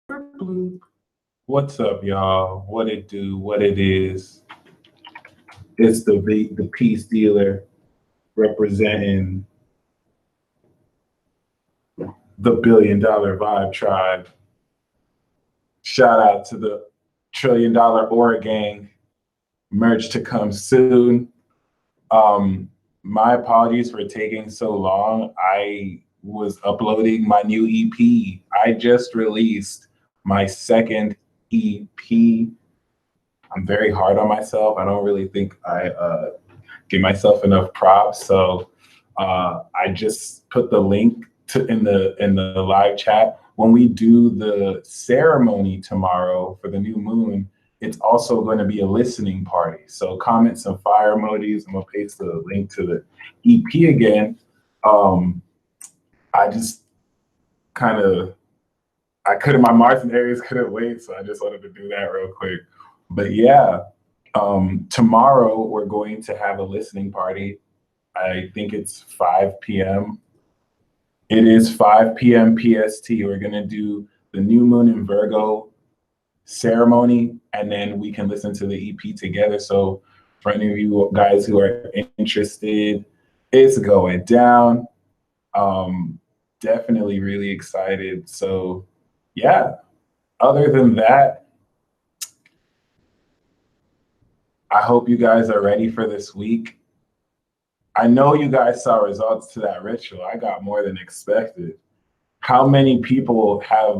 Bloop. What's up, y'all? What it do? What it is? It's the peace dealer representing the $1 billion vibe tribe. Shout out to the $1 trillion Aura gang. Merch to come soon. My apologies for taking so long. I was uploading my new EP. I just released my second EP. I'm very hard on myself. I don't really think I give myself enough props. So I just put the link in the live chat. When we do the ceremony tomorrow for the new moon, it's also going to be a listening party. So comment some fire emojis. I'm gonna paste the link to the EP again. I just kind of my Mars and Aries couldn't wait, so I just wanted to do that real quick. But yeah, tomorrow we're going to have a listening party. I think it's 5 p.m. It is 5 p.m. PST. We're gonna do the new moon in Virgo ceremony, and then we can listen to the EP together. So for any of you guys who are interested, it's going down. Definitely really excited. So yeah, other than that, I hope you guys are ready for this week. I know you guys saw results to that ritual. I got more than expected. How many people have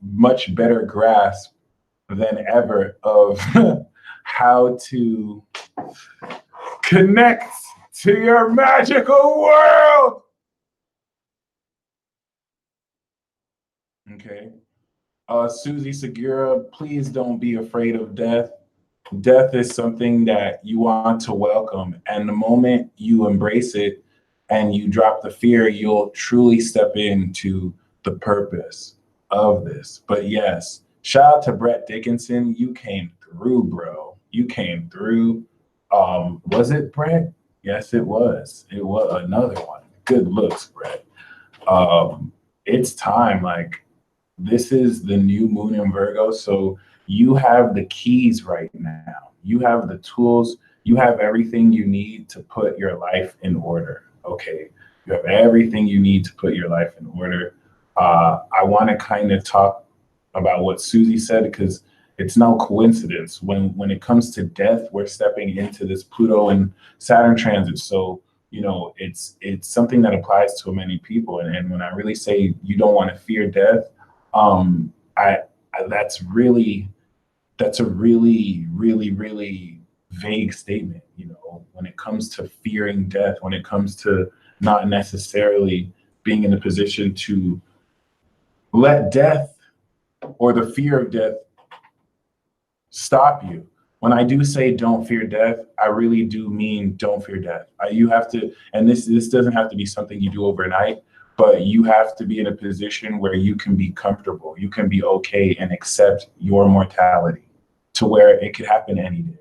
much better grasp than ever of how to connect to your magical world? Okay. Susie Segura, please don't be afraid of death. Death is something that you want to welcome. And the moment you embrace it and you drop the fear, you'll truly step into the purpose of this. But yes, shout out to Brett Dickinson. You came through, bro. You came through. Was it Brett? Yes, it was. It was another one. Good looks, Brett. It's time. Like, this is the new moon in Virgo. So you have the keys right now. You have the tools. You have everything you need to put your life in order. Okay. You have everything you need to put your life in order. I want to kind of talk about what Susie said, because it's no coincidence. When it comes to death, we're stepping into this Pluto and Saturn transit. So, it's something that applies to many people. And when I really say you don't want to fear death, I that's a really, really, really vague statement. When it comes to fearing death, when it comes to not necessarily being in a position to let death or the fear of death stop you. When I do say don't fear death, I really do mean don't fear death. You have to, and this doesn't have to be something you do overnight, but you have to be in a position where you can be comfortable, you can be okay and accept your mortality, to where it could happen any day.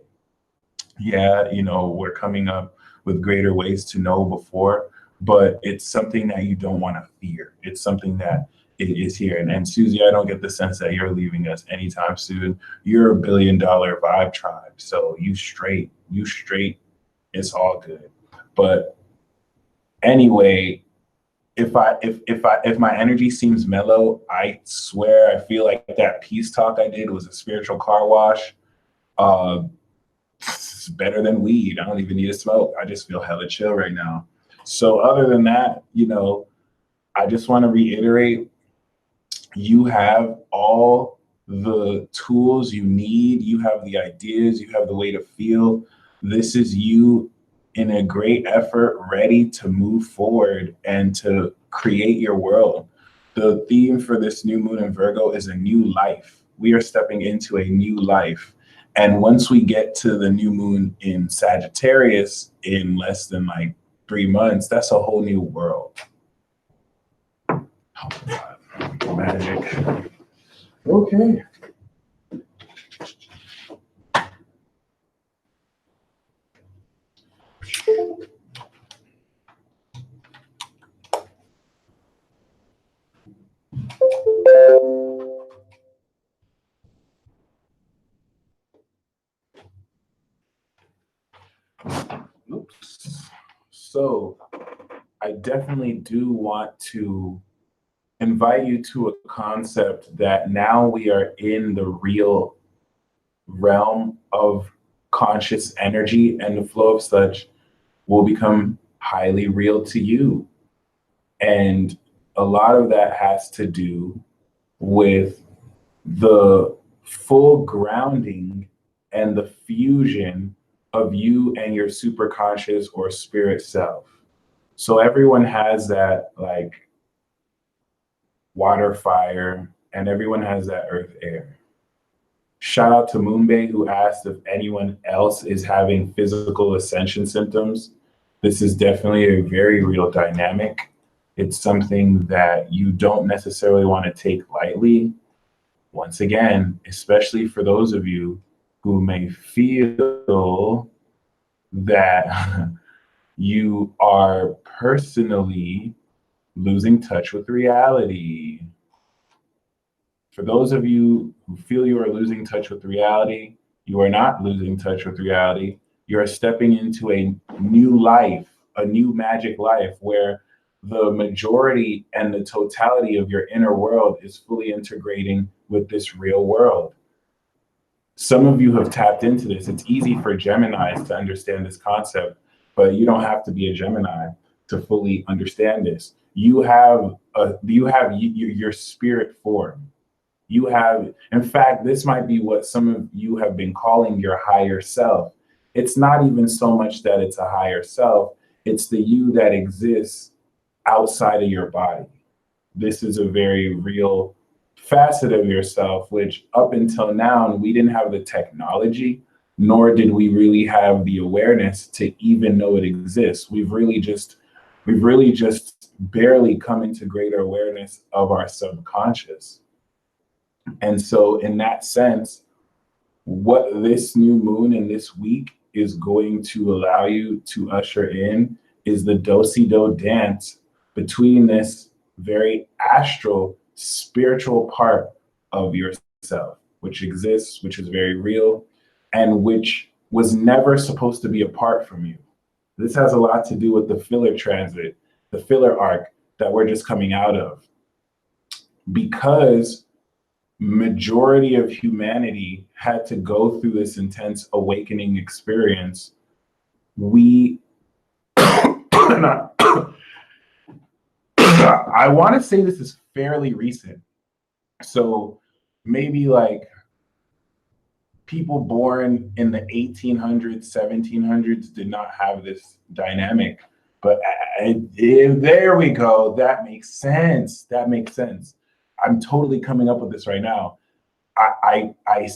Yeah, we're coming up with greater ways to know before, but it's something that you don't want to fear. It's something that it is here. And Susie, I don't get the sense that you're leaving us anytime soon. You're $1 billion vibe tribe. So you straight, it's all good. But anyway, if my energy seems mellow, I swear I feel like that peace talk I did was a spiritual car wash. It's better than weed. I don't even need to smoke. I just feel hella chill right now. So other than that, I just want to reiterate, you have all the tools you need. You have the ideas. You have the way to feel. This is you in a great effort, ready to move forward and to create your world. The theme for this new moon in Virgo is a new life. We are stepping into a new life. And once we get to the new moon in Sagittarius in less than like 3 months, that's a whole new world. Oh my God, magic. Okay. So I definitely do want to invite you to a concept that now we are in the real realm of conscious energy, and the flow of such will become highly real to you. And a lot of that has to do with the full grounding and the fusion of you and your superconscious or spirit self. So everyone has that, like, water, fire, and everyone has that earth, air. Shout out to Moonbay, who asked if anyone else is having physical ascension symptoms. This is definitely a very real dynamic. It's something that you don't necessarily want to take lightly. Once again, especially for those of you who may feel that you are personally losing touch with reality. For those of you who feel you are losing touch with reality, you are not losing touch with reality. You are stepping into a new life, a new magic life where the majority and the totality of your inner world is fully integrating with this real world. Some of you have tapped into this. It's easy for Geminis to understand this concept, but you don't have to be a Gemini to fully understand this. Your spirit form. You have, in fact, this might be what some of you have been calling your higher self. It's not even so much that it's a higher self, it's the you that exists outside of your body. This is a very real facet of yourself, which up until now, we didn't have the technology, nor did we really have the awareness to even know it exists. We've really just barely come into greater awareness of our subconscious. And so, in that sense, what this new moon and this week is going to allow you to usher in is the do-si-do dance between this very astral, spiritual part of yourself, which exists, which is very real, and which was never supposed to be apart from you. This has a lot to do with the filler transit, the filler arc that we're just coming out of. Because majority of humanity had to go through this intense awakening experience, we I want to say this is fairly recent. So maybe like people born in the 1800s, 1700s did not have this dynamic. But there we go. That makes sense. That makes sense. I'm totally coming up with this right now. I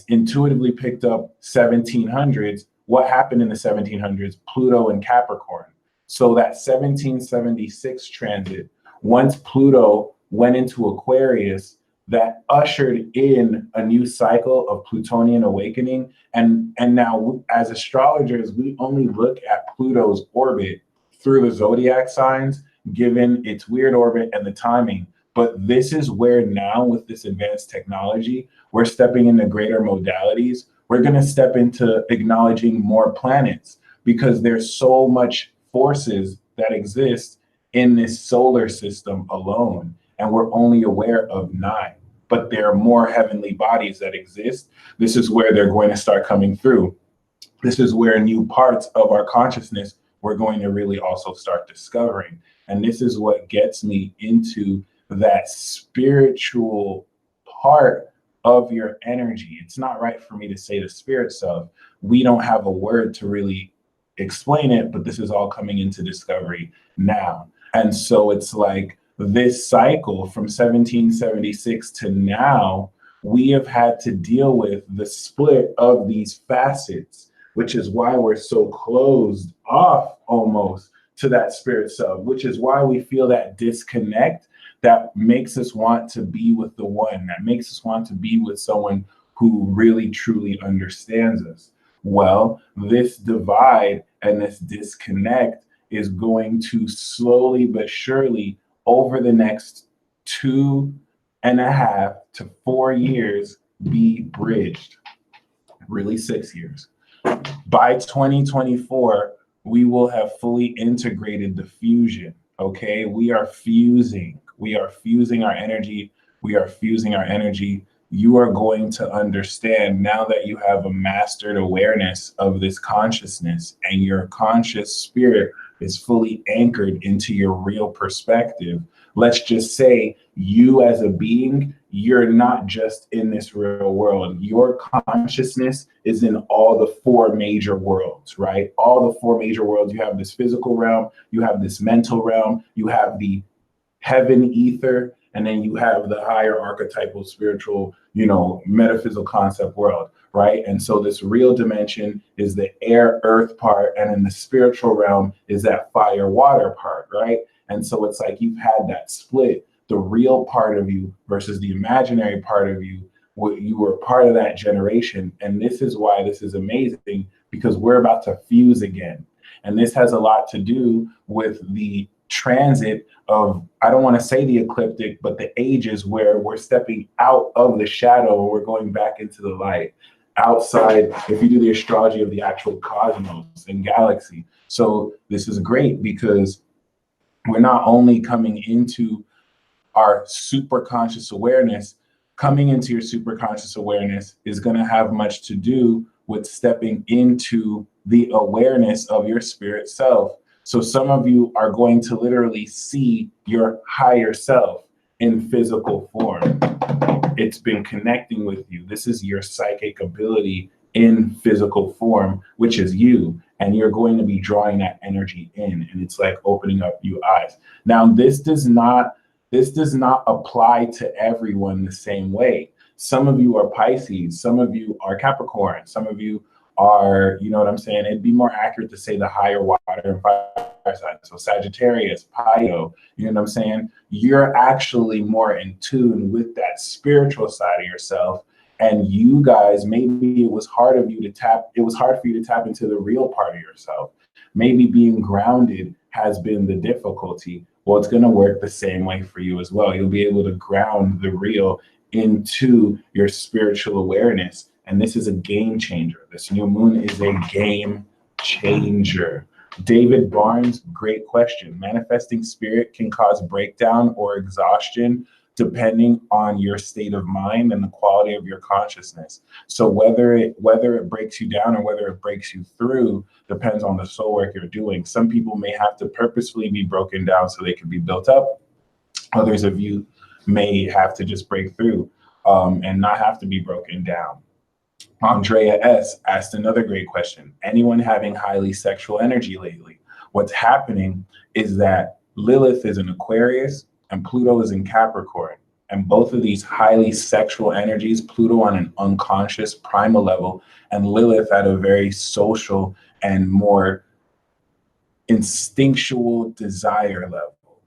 intuitively picked up 1700s. What happened in the 1700s? Pluto and Capricorn. So that 1776 transit, once Pluto went into Aquarius, that ushered in a new cycle of Plutonian awakening. And now, as astrologers, we only look at Pluto's orbit through the zodiac signs, given its weird orbit and the timing. But this is where now, with this advanced technology, we're stepping into greater modalities. We're going to step into acknowledging more planets because there's so much forces that exist in this solar system alone. And we're only aware of 9, but there are more heavenly bodies that exist. This is where they're going to start coming through. This is where new parts of our consciousness we're going to really also start discovering. And this is what gets me into that spiritual part of your energy. It's not right for me to say the spirit self. We don't have a word to really explain it, but this is all coming into discovery now. And so it's like this cycle from 1776 to now, we have had to deal with the split of these facets, which is why we're so closed off almost to that spirit self, which is why we feel that disconnect that makes us want to be with the one, that makes us want to be with someone who really truly understands us. Well, this divide and this disconnect is going to slowly but surely over the next 2.5 to 4 years be bridged. Really 6 years. By 2024, we will have fully integrated the fusion. Okay, we are fusing. We are fusing our energy. We are fusing our energy. You are going to understand now that you have a mastered awareness of this consciousness, and your conscious spirit is fully anchored into your real perspective. Let's just say you as a being, you're not just in this real world. Your consciousness is in all the four major worlds, right? All the four major worlds. You have this physical realm, you have this mental realm, you have the heaven ether, and then you have the higher archetypal spiritual, metaphysical concept world, right? And so this real dimension is the air earth part, and in the spiritual realm is that fire water part, right? And so it's like you've had that split, the real part of you versus the imaginary part of you. You were part of that generation, and this is why this is amazing, because we're about to fuse again. And this has a lot to do with the transit of, I don't want to say the ecliptic, but the ages where we're stepping out of the shadow and we're going back into the light. Outside, if you do the astrology of the actual cosmos and galaxy. So this is great because we're not only coming into our super conscious awareness. Coming into your super conscious awareness is going to have much to do with stepping into the awareness of your spirit self. So some of you are going to literally see your higher self in physical form. It's been connecting with you. This is your psychic ability in physical form, which is you. And you're going to be drawing that energy in. And it's like opening up your eyes. Now, this does not apply to everyone the same way. Some of you are Pisces, some of you are Capricorn, some of you are, you know what I'm saying? It'd be more accurate to say the higher water and fire sign. So Sagittarius, Pio, you know what I'm saying? You're actually more in tune with that spiritual side of yourself. And you guys, maybe it was hard for you to tap into the real part of yourself. Maybe being grounded has been the difficulty. Well, it's going to work the same way for you as well. You'll be able to ground the real into your spiritual awareness. And this is a game changer. This new moon is a game changer. David Barnes, great question. Manifesting spirit can cause breakdown or exhaustion depending on your state of mind and the quality of your consciousness. So whether it breaks you down or whether it breaks you through depends on the soul work you're doing. Some people may have to purposefully be broken down so they can be built up. Others of you may have to just break through and not have to be broken down. Andrea S. asked another great question. Anyone having highly sexual energy lately? What's happening is that Lilith is in Aquarius and Pluto is in Capricorn. And both of these highly sexual energies, Pluto on an unconscious primal level and Lilith at a very social and more instinctual desire level.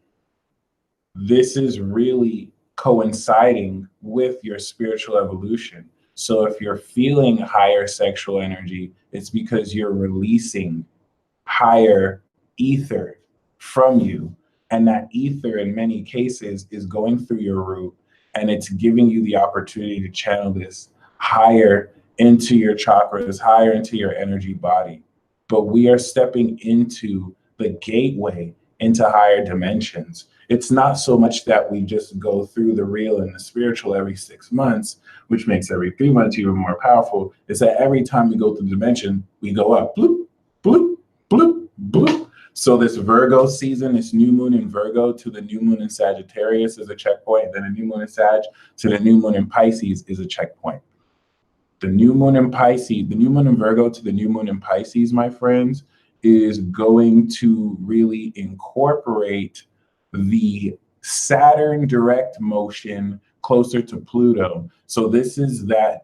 This is really coinciding with your spiritual evolution. So if you're feeling higher sexual energy, it's because you're releasing higher ether from you. And that ether, in many cases, is going through your root, and it's giving you the opportunity to channel this higher into your chakras, higher into your energy body. But we are stepping into the gateway into higher dimensions. It's not so much that we just go through the real and the spiritual every 6 months, which makes every 3 months even more powerful. It's that every time we go through the dimension, we go up, bloop, bloop, bloop, bloop. So this Virgo season, this new moon in Virgo to the new moon in Sagittarius is a checkpoint. Then a new moon in Sag to the new moon in Pisces is a checkpoint. The new moon in Pisces, the new moon in Virgo to the new moon in Pisces, my friends, is going to really incorporate the Saturn direct motion closer to Pluto. So this is that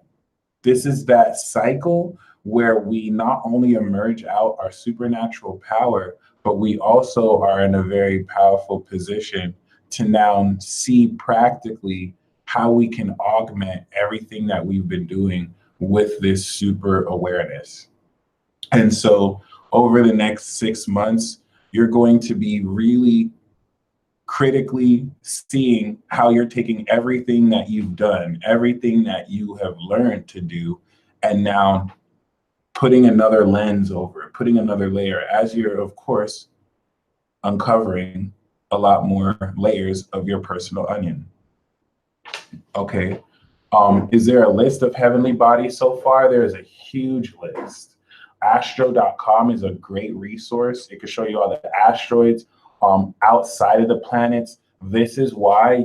cycle where we not only emerge out our supernatural power, but we also are in a very powerful position to now see practically how we can augment everything that we've been doing with this super awareness. And so over the next 6 months, you're going to be really critically seeing how you're taking everything that you've done, everything that you have learned to do, and now putting another lens over it, putting another layer as you're, of course, uncovering a lot more layers of your personal onion. Okay. Is there a list of heavenly bodies so far? There is a huge list. Astro.com is a great resource. It can show you all the asteroids outside of the planets. This is why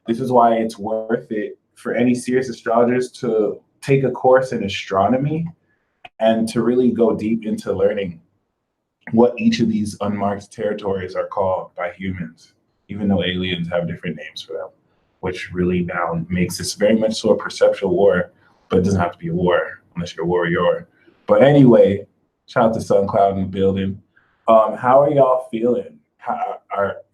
it's worth it for any serious astrologers to take a course in astronomy and to really go deep into learning what each of these unmarked territories are called by humans, even though aliens have different names for them, which really now makes this very much so a perceptual war, but it doesn't have to be a war unless you're a warrior. But anyway, shout out to SunCloud in the building. How are y'all feeling?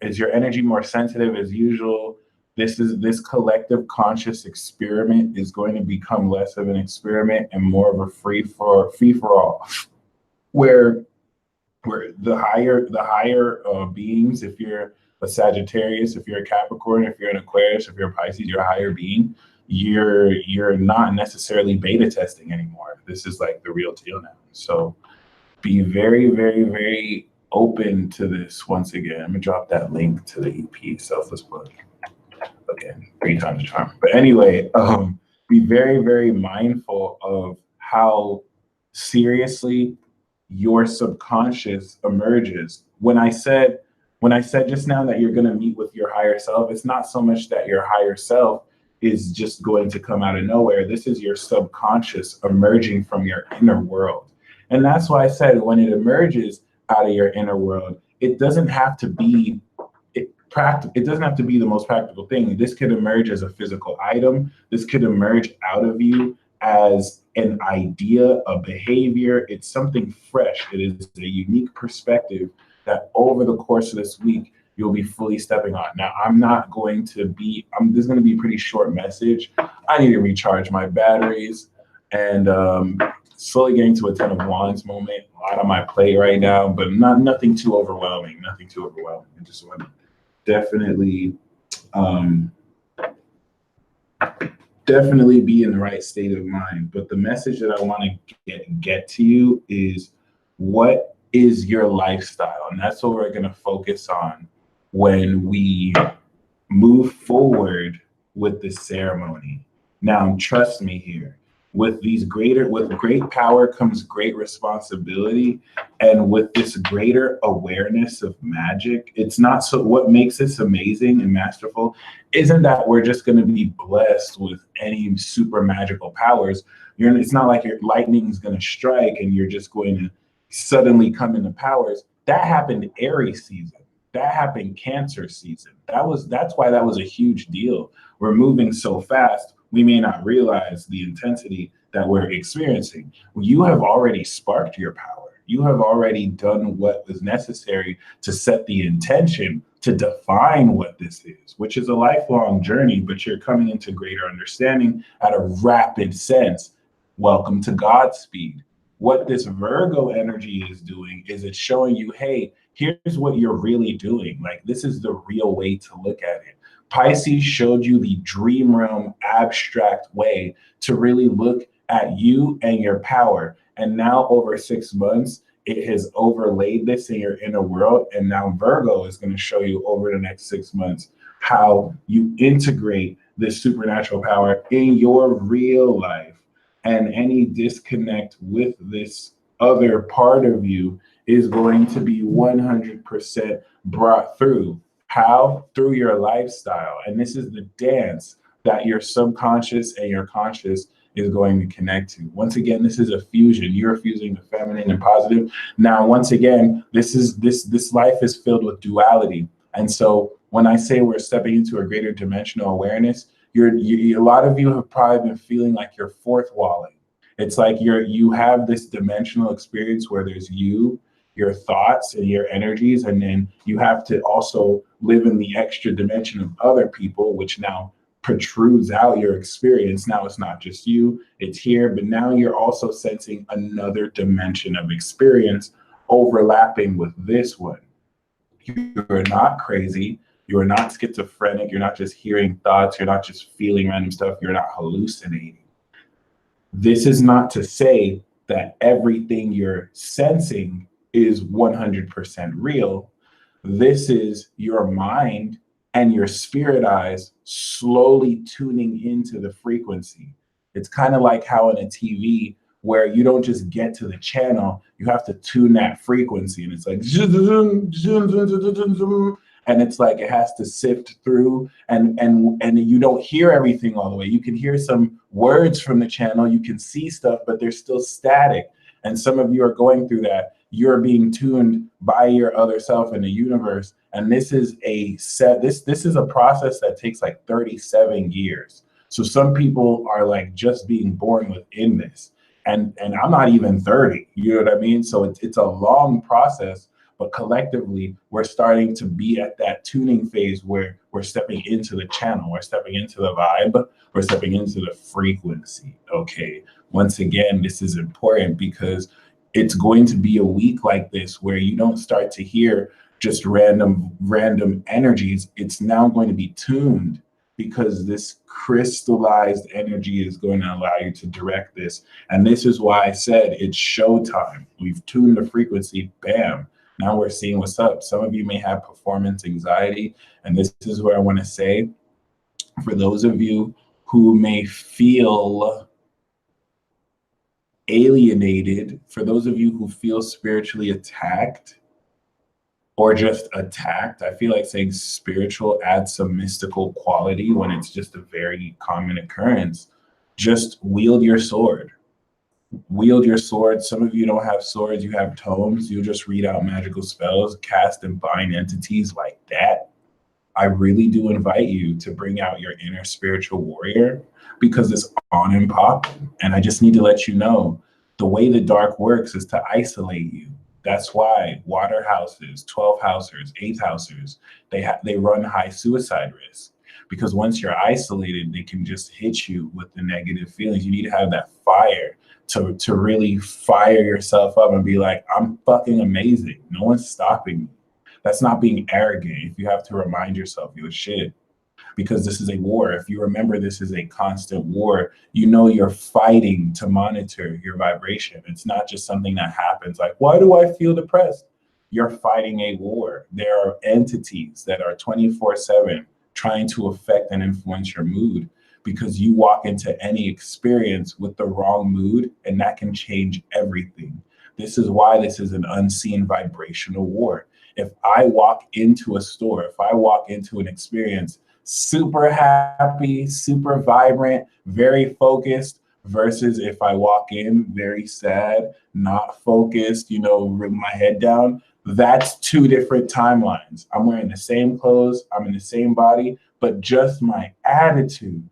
Is your energy more sensitive as usual? This collective conscious experiment is going to become less of an experiment and more of a free for all, where the higher beings, if you're a Sagittarius, if you're a Capricorn, if you're an Aquarius, if you're a Pisces, you're a higher being. You're not necessarily beta testing anymore. This is like the real deal now. So be very, very, very open to this. Once again, I'm gonna drop that link to the EP Selfless Book again, 3 times the charm. But anyway, be very, very mindful of how seriously your subconscious emerges. When I said just now that you're going to meet with your higher self, it's not so much that your higher self is just going to come out of nowhere. This is your subconscious emerging from your inner world. And that's why I said when it emerges out of your inner world, it doesn't have to be it doesn't have to be the most practical thing. This could emerge as a physical item. This could emerge out of you as an idea, a behavior. It's something fresh. It is a unique perspective that over the course of this week, you'll be fully stepping on. Now, this is going to be a pretty short message. I need to recharge my batteries and slowly getting to a 10 of Wands moment. A lot on my plate right now, but nothing too overwhelming. I just want to definitely be in the right state of mind. But the message that I want to get to you is, what is your lifestyle? And that's what we're going to focus on when we move forward with this ceremony. Now, trust me here. With great power comes great responsibility. And with this greater awareness of magic, what makes this amazing and masterful isn't that we're just going to be blessed with any super magical powers. It's not like your lightning is going to strike and you're just going to suddenly come into powers. That happened Aries season. That happened Cancer season. That's why that was a huge deal. We're moving so fast, we may not realize the intensity that we're experiencing. You have already sparked your power. You have already done what was necessary to set the intention to define what this is, which is a lifelong journey, but you're coming into greater understanding at a rapid sense. Welcome to Godspeed. What this Virgo energy is doing is it's showing you, hey, here's what you're really doing. Like, this is the real way to look at it. Pisces showed you the dream realm abstract way to really look at you and your power. And now over 6 months, it has overlaid this in your inner world. And now Virgo is going to show you over the next 6 months how you integrate this supernatural power in your real life. And any disconnect with this other part of you is going to be 100% brought through. How? Through your lifestyle. And this is the dance that your subconscious and your conscious is going to connect to. Once again, this is a fusion. You're fusing the feminine and positive. Now, once again, this life is filled with duality. And so when I say we're stepping into a greater dimensional awareness, a lot of you have probably been feeling like you're fourth walling. It's like you have this dimensional experience where there's you, your thoughts and your energies, and then you have to also live in the extra dimension of other people, which now protrudes out your experience. Now it's not just you, it's here, but now you're also sensing another dimension of experience overlapping with this one. You're not crazy. You're not schizophrenic. You're not just hearing thoughts. You're not just feeling random stuff. You're not hallucinating. This is not to say that everything you're sensing is 100% real. This is your mind and your spirit eyes slowly tuning into the frequency. It's kind of like how in a TV, where you don't just get to the channel, you have to tune that frequency. And it's like, and it's like it has to sift through, and you don't hear everything all the way. You can hear some words from the channel, you can see stuff, but they're still static. And some of you are going through that. You're being tuned by your other self in the universe. And this is this is a process that takes like 37 years. So some people are like just being born within this. And I'm not even 30, you know what I mean? So it's a long process, but collectively we're starting to be at that tuning phase where we're stepping into the channel, we're stepping into the vibe, we're stepping into the frequency. Okay. Once again, this is important because it's going to be a week like this where you don't start to hear just random energies. It's now going to be tuned, because this crystallized energy is going to allow you to direct this. And this is why I said it's showtime. We've tuned the frequency, bam. Now we're seeing what's up. Some of you may have performance anxiety. And this is where I want to say, for those of you who may feel alienated, for those of you who feel spiritually attacked, or just attacked. I feel like saying spiritual adds some mystical quality when it's just a very common occurrence. Just wield your sword. Wield your sword. Some of you don't have swords, you have tomes. You just read out magical spells, cast and bind entities like that. I really do invite you to bring out your inner spiritual warrior, because it's on and popping. And I just need to let you know, the way the dark works is to isolate you. That's why water houses, 12 housers, 8 housers, they run high suicide risk, because once you're isolated, they can just hit you with the negative feelings. You need to have that fire to really fire yourself up and be like, I'm fucking amazing. No one's stopping me. That's not being arrogant. If you have to remind yourself you're shit, because this is a war. If you remember, this is a constant war. You know, you're fighting to monitor your vibration. It's not just something that happens like, why do I feel depressed? You're fighting a war. There are entities that are 24/7 trying to affect and influence your mood, because you walk into any experience with the wrong mood and that can change everything. This is why this is an unseen vibrational war. If I walk into a store, if I walk into an experience super happy, super vibrant, very focused, versus if I walk in very sad, not focused, with my head down, that's two different timelines. I'm wearing the same clothes, I'm in the same body, but just my attitude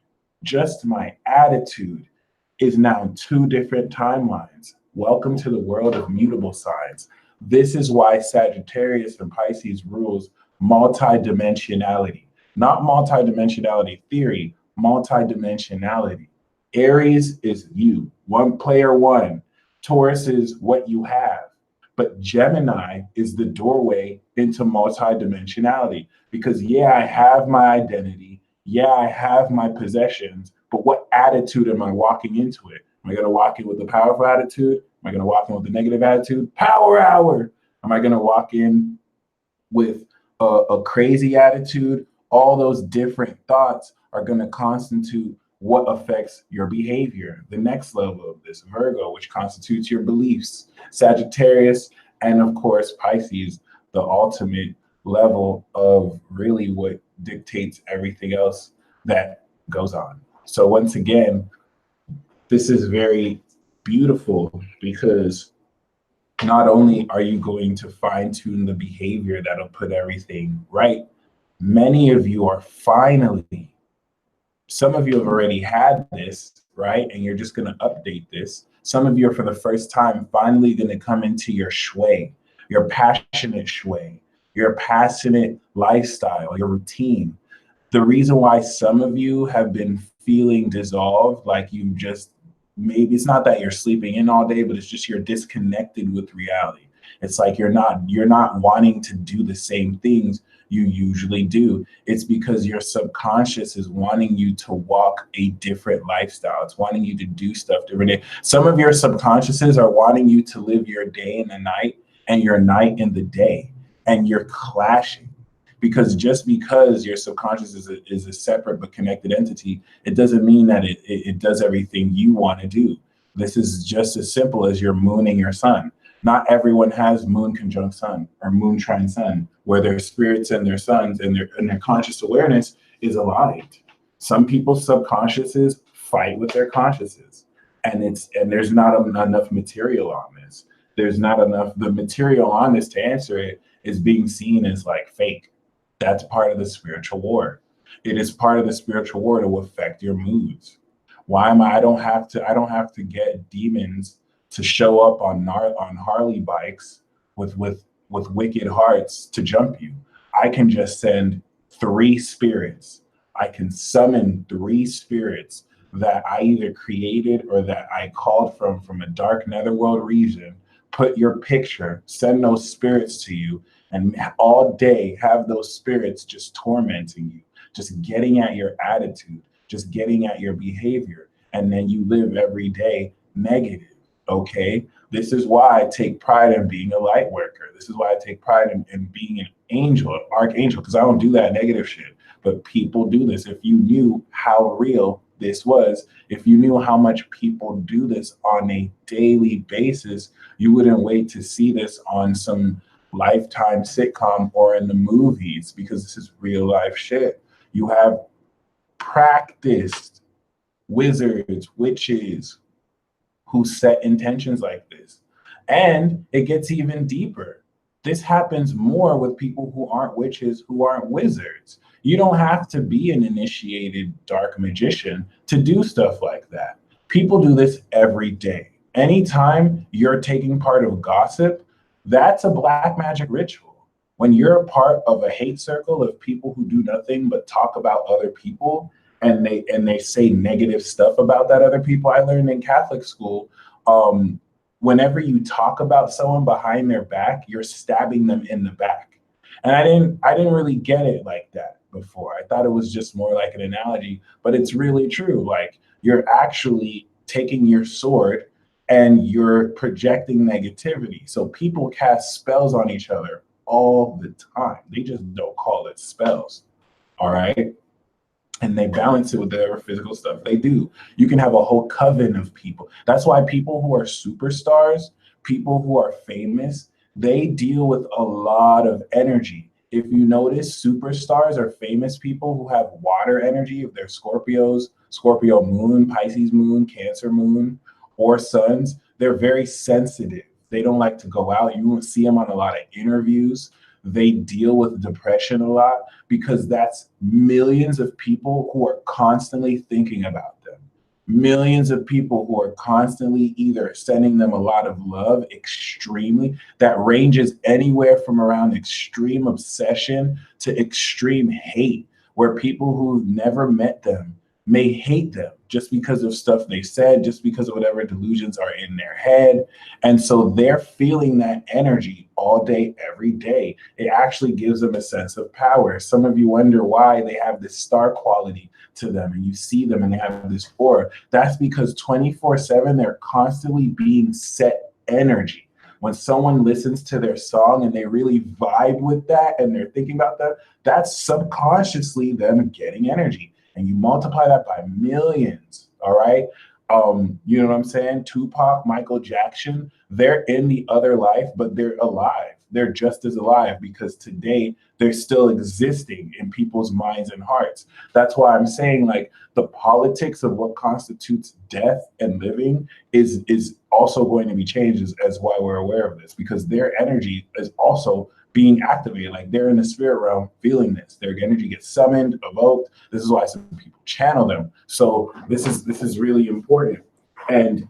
is now two different timelines. Welcome to the world of mutable signs. This is why Sagittarius and Pisces rules multidimensionality. Not multidimensionality theory, multidimensionality. Aries is you, player one. Taurus is what you have. But Gemini is the doorway into multidimensionality, because yeah, I have my identity. Yeah, I have my possessions, but what attitude am I walking into it? Am I going to walk in with a powerful attitude? Am I going to walk in with a negative attitude? Power hour. Am I going to walk in with a crazy attitude? All those different thoughts are going to constitute what affects your behavior. The next level of this, Virgo, which constitutes your beliefs, Sagittarius, and of course, Pisces, the ultimate level of really what dictates everything else that goes on. So once again, this is very beautiful, because not only are you going to fine tune the behavior that'll put everything right, many of you are finally, some of you have already had this, right? And you're just going to update this. Some of you are for the first time finally going to come into your shui, your passionate shui, your passionate lifestyle, your routine. The reason why some of you have been feeling dissolved, like you just, maybe it's not that you're sleeping in all day, but it's just you're disconnected with reality. It's like you're not wanting to do the same things. you usually do. It's because your subconscious is wanting you to walk a different lifestyle. It's wanting you to do stuff differently. Some of your subconsciouses are wanting you to live your day in the night and your night in the day, and you're clashing. Because just because your subconscious is a separate but connected entity, it doesn't mean that it does everything you want to do. This is just as simple as your moon and your sun. Not everyone has moon conjunct sun or moon trine sun, where their spirits and their suns and their conscious awareness is aligned. Some people's subconsciouses fight with their consciouses, and there's not enough material on this. There's not enough. The material on this to answer it is being seen as like fake. That's part of the spiritual war. It is part of the spiritual war to affect your moods. Why am I don't have to get demons to show up on Harley bikes with wicked hearts to jump you. I can just send 3 spirits. I can summon 3 spirits that I either created or that I called from a dark netherworld region, put your picture, send those spirits to you, and all day have those spirits just tormenting you, just getting at your attitude, just getting at your behavior. And then you live every day negative. Okay. This is why I take pride in being a light worker. This is why I take pride in being an angel, an archangel, because I don't do that negative shit. But people do this. If you knew how real this was, if you knew how much people do this on a daily basis, you wouldn't wait to see this on some Lifetime sitcom or in the movies, because this is real life shit. You have practiced wizards, witches who set intentions like this. And it gets even deeper. This happens more with people who aren't witches, who aren't wizards. You don't have to be an initiated dark magician to do stuff like that. People do this every day. Anytime you're taking part of gossip, that's a black magic ritual. When you're a part of a hate circle of people who do nothing but talk about other people, and they say negative stuff about that other people. I learned in Catholic school, whenever you talk about someone behind their back, you're stabbing them in the back. And I didn't really get it like that before. I thought it was just more like an analogy, but it's really true. Like, you're actually taking your sword and you're projecting negativity. So people cast spells on each other all the time. They just don't call it spells. All right. And they balance it with their physical stuff. They do. You can have a whole coven of people. That's why people who are superstars, people who are famous, they deal with a lot of energy. If you notice, superstars are famous people who have water energy. If they're Scorpios, Scorpio moon, Pisces moon, Cancer moon, or suns, they're very sensitive. They don't like to go out. You won't see them on a lot of interviews. They deal with depression a lot because that's millions of people who are constantly thinking about them. Millions of people who are constantly either sending them a lot of love, extremely, that ranges anywhere from around extreme obsession to extreme hate, where people who've never met them may hate them just because of stuff they said, just because of whatever delusions are in their head. And so they're feeling that energy all day, every day. It actually gives them a sense of power. Some of you wonder why they have this star quality to them, and you see them and they have this aura. That's because 24/7, they're constantly being set energy. When someone listens to their song and they really vibe with that and they're thinking about that, that's subconsciously them getting energy. And you multiply that by millions, all right? You know what I'm saying? Tupac, Michael Jackson, they're in the other life, but they're alive. They're just as alive because today they're still existing in people's minds and hearts. That's why I'm saying, like, the politics of what constitutes death and living is also going to be changed as why we're aware of this, because their energy is also being activated. Like, they're in the spirit realm feeling this. Their energy gets summoned, evoked. This is why some people channel them. So this is really important. And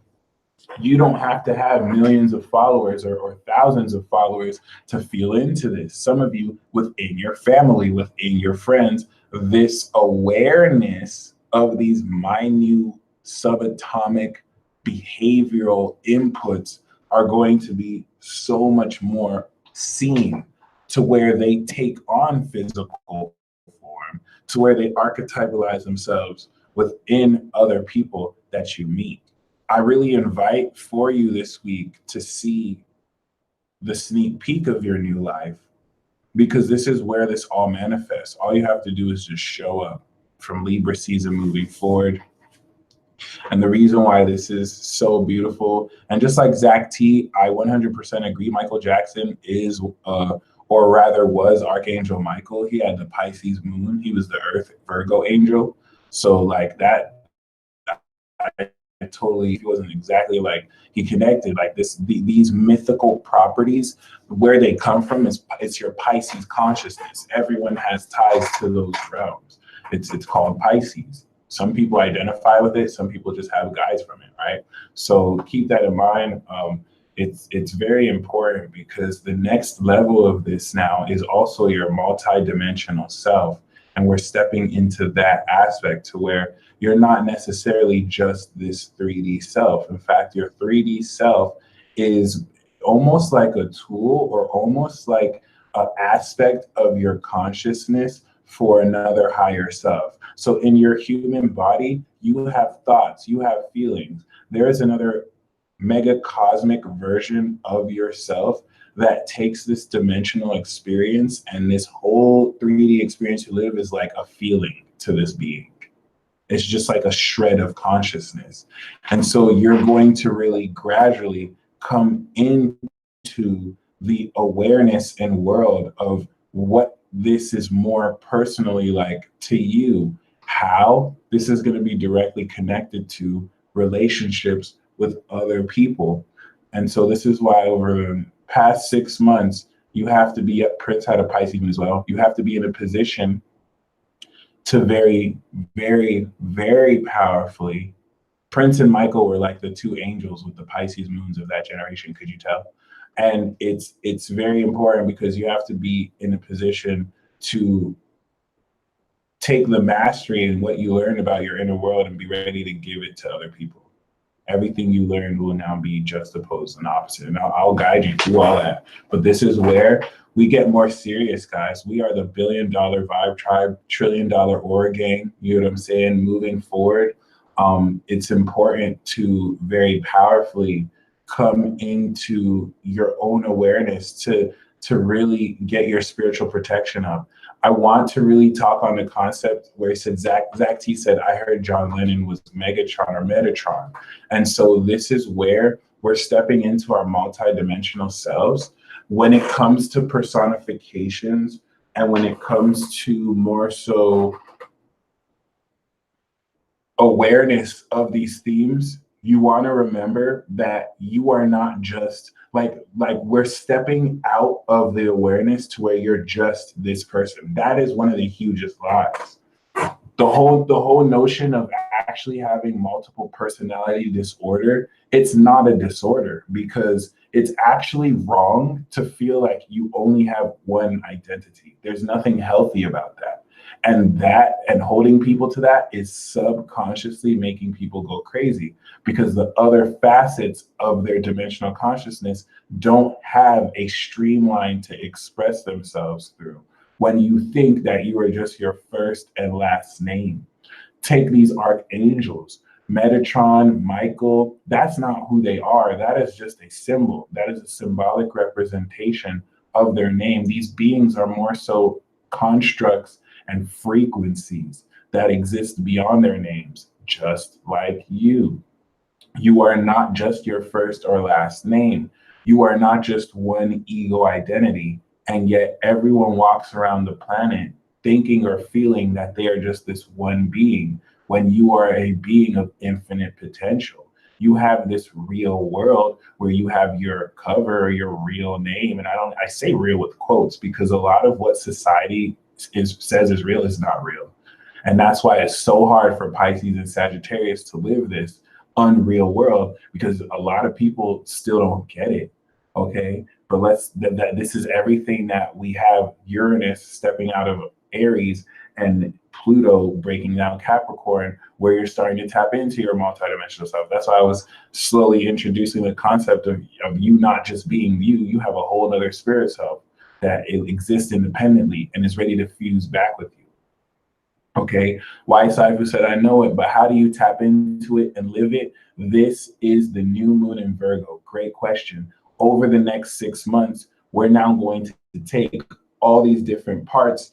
you don't have to have millions of followers or thousands of followers to feel into this. Some of you within your family, within your friends, this awareness of these minute subatomic behavioral inputs are going to be so much more seen. to where they take on physical form, to where they archetypalize themselves within other people that you meet. I really invite for you this week to see the sneak peek of your new life, because this is where this all manifests. All you have to do is just show up from Libra season moving forward. And the reason why this is so beautiful, and just like Zach T, I 100% agree. Michael Jackson is, or rather was Archangel Michael. He had the Pisces moon. He was the Earth Virgo angel. So like that, I totally, he wasn't exactly like he connected like these mythical properties. Where they come from is it's your Pisces consciousness. Everyone has ties to those realms. It's called Pisces. Some people identify with it. Some people just have guides from it, right? So keep that in mind. It's very important, because the next level of this now is also your multi-dimensional self. And we're stepping into that aspect to where you're not necessarily just this 3D self. In fact, your 3D self is almost like a tool, or almost like an aspect of your consciousness for another higher self. So in your human body, you have thoughts, you have feelings. There is another mega cosmic version of yourself that takes this dimensional experience, and this whole 3D experience you live is like a feeling to this being. It's just like a shred of consciousness. And so you're going to really gradually come into the awareness and world of what this is more personally like to you. How this is going to be directly connected to relationships with other people. And so this is why over the past 6 months, you have to be, Prince had a Pisces as well. You have to be in a position to very, very, very powerfully. Prince and Michael were like the two angels with the Pisces moons of that generation. Could you tell? And it's very important, because you have to be in a position to take the mastery in what you learn about your inner world and be ready to give it to other people. Everything you learned will now be juxtaposed and opposite. And I'll guide you through all that. But this is where we get more serious, guys. We are the $1 billion vibe tribe, $1 trillion aura gang. You know what I'm saying? Moving forward, it's important to very powerfully come into your own awareness to really get your spiritual protection up. I want to really talk on the concept where he said, Zach T said, I heard John Lennon was Megatron or Metatron. And so this is where we're stepping into our multidimensional selves when it comes to personifications, and when it comes to more so awareness of these themes. You want to remember that you are not just like we're stepping out of the awareness to where you're just this person. That is one of the hugest lies. The whole notion of actually having multiple personality disorder, it's not a disorder, because it's actually wrong to feel like you only have one identity. There's nothing healthy about that. And holding people to that is subconsciously making people go crazy, because the other facets of their dimensional consciousness don't have a streamline to express themselves through. When you think that you are just your first and last name, take these archangels, Metatron, Michael, that's not who they are. That is just a symbol. That is a symbolic representation of their name. These beings are more so constructs and frequencies that exist beyond their names, just like you. You are not just your first or last name. You are not just one ego identity. And yet everyone walks around the planet thinking or feeling that they are just this one being, when you are a being of infinite potential. You have this real world where you have your cover or your real name. And I say real with quotes, because a lot of what society says is real is not real. And that's why it's so hard for Pisces and Sagittarius to live this unreal world, because a lot of people still don't get it. Okay. But this is everything that we have: Uranus stepping out of Aries and Pluto breaking down Capricorn, where you're starting to tap into your multidimensional self. That's why I was slowly introducing the concept of you not just being you. You have a whole other spirit self. that it exists independently and is ready to fuse back with you. Okay, White Cypher said, I know it, but how do you tap into it and live it? This is the new moon in Virgo. Great question. Over the next 6 months, we're now going to take all these different parts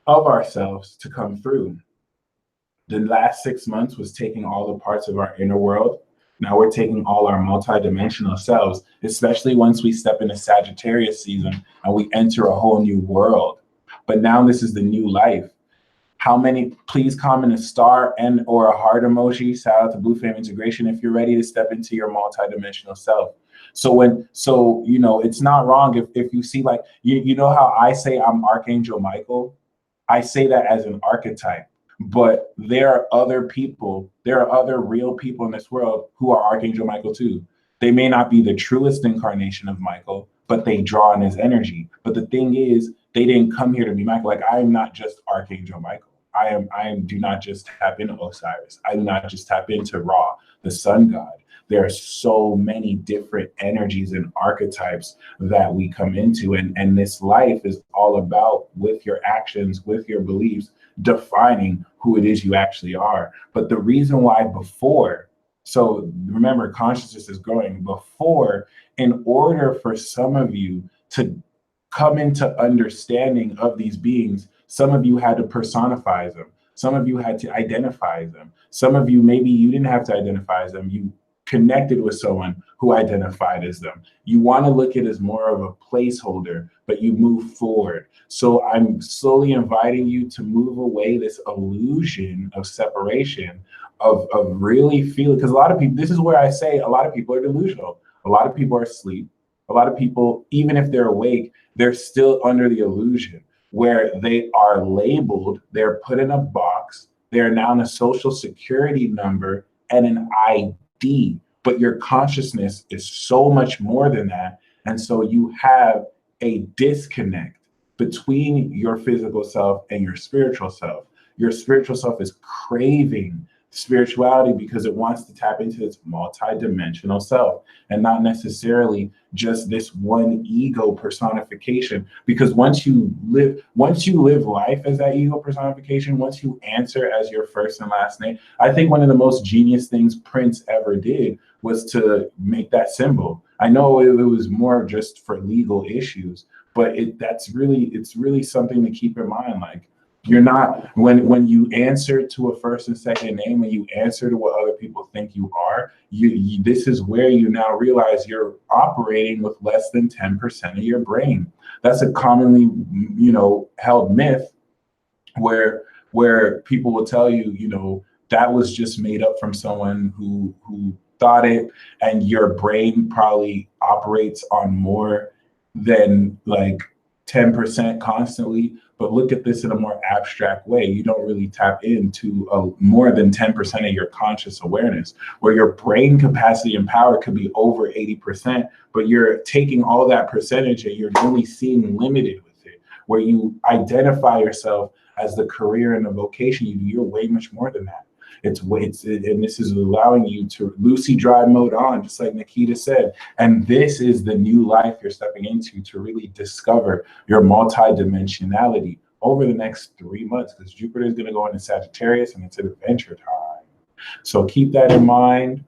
of ourselves to come through. The last 6 months was taking all the parts of our inner world. Now we're taking all our multidimensional selves, especially once we step into Sagittarius season and we enter a whole new world. But now this is the new life. How many, please comment a star and or a heart emoji. Shout out to Blue Flame Integration if you're ready to step into your multidimensional self. So it's not wrong if you see, like, you know how I say I'm Archangel Michael? I say that as an archetype, but there are other people, there are other real people in this world who are Archangel Michael too. They may not be the truest incarnation of Michael, but they draw on his energy. But the thing is, they didn't come here to be Michael. Like, I am not just Archangel Michael. I do not just tap into Osiris. I do not just tap into Ra, the sun god. There are so many different energies and archetypes that we come into. And this life is all about, with your actions, with your beliefs, defining who it is you actually are. But the reason why before, so remember, consciousness is growing. Before, in order for some of you to come into understanding of these beings, some of you had to personify them. Some of you had to identify them. Some of you, maybe you didn't have to identify them. You connected with someone who identified as them. You want to look at it as more of a placeholder, but you move forward. So I'm slowly inviting you to move away this illusion of separation, of really feeling, because a lot of people, this is where I say a lot of people are delusional. A lot of people are asleep. A lot of people, even if they're awake, they're still under the illusion where they are labeled, they're put in a box, they're now in a social security number and an ID, but your consciousness is so much more than that. And so you have a disconnect between your physical self and your spiritual self. Your spiritual self is craving spirituality because it wants to tap into its multi-dimensional self and not necessarily just this one ego personification. Because once you live life as that ego personification, once you answer as your first and last name, I think one of the most genius things Prince ever did was to make that symbol. I know it was more just for legal issues, but it's really something to keep in mind. Like, you're not, when you answer to a first and second name, when you answer to what other people think you are, this is where you now realize you're operating with less than 10% of your brain. That's a commonly, held myth where people will tell you, that was just made up from someone who thought it, and your brain probably operates on more than like 10% constantly. But look at this in a more abstract way. You don't really tap into more than 10% of your conscious awareness, where your brain capacity and power could be over 80%, but you're taking all that percentage and you're only seeing limited with it, where you identify yourself as the career and the vocation you do. You're way much more than that. And this is allowing you to Lucy drive mode on, just like Nikita said. And this is the new life you're stepping into to really discover your multidimensionality over the next 3 months, because Jupiter is going to go into Sagittarius and it's adventure time. So keep that in mind.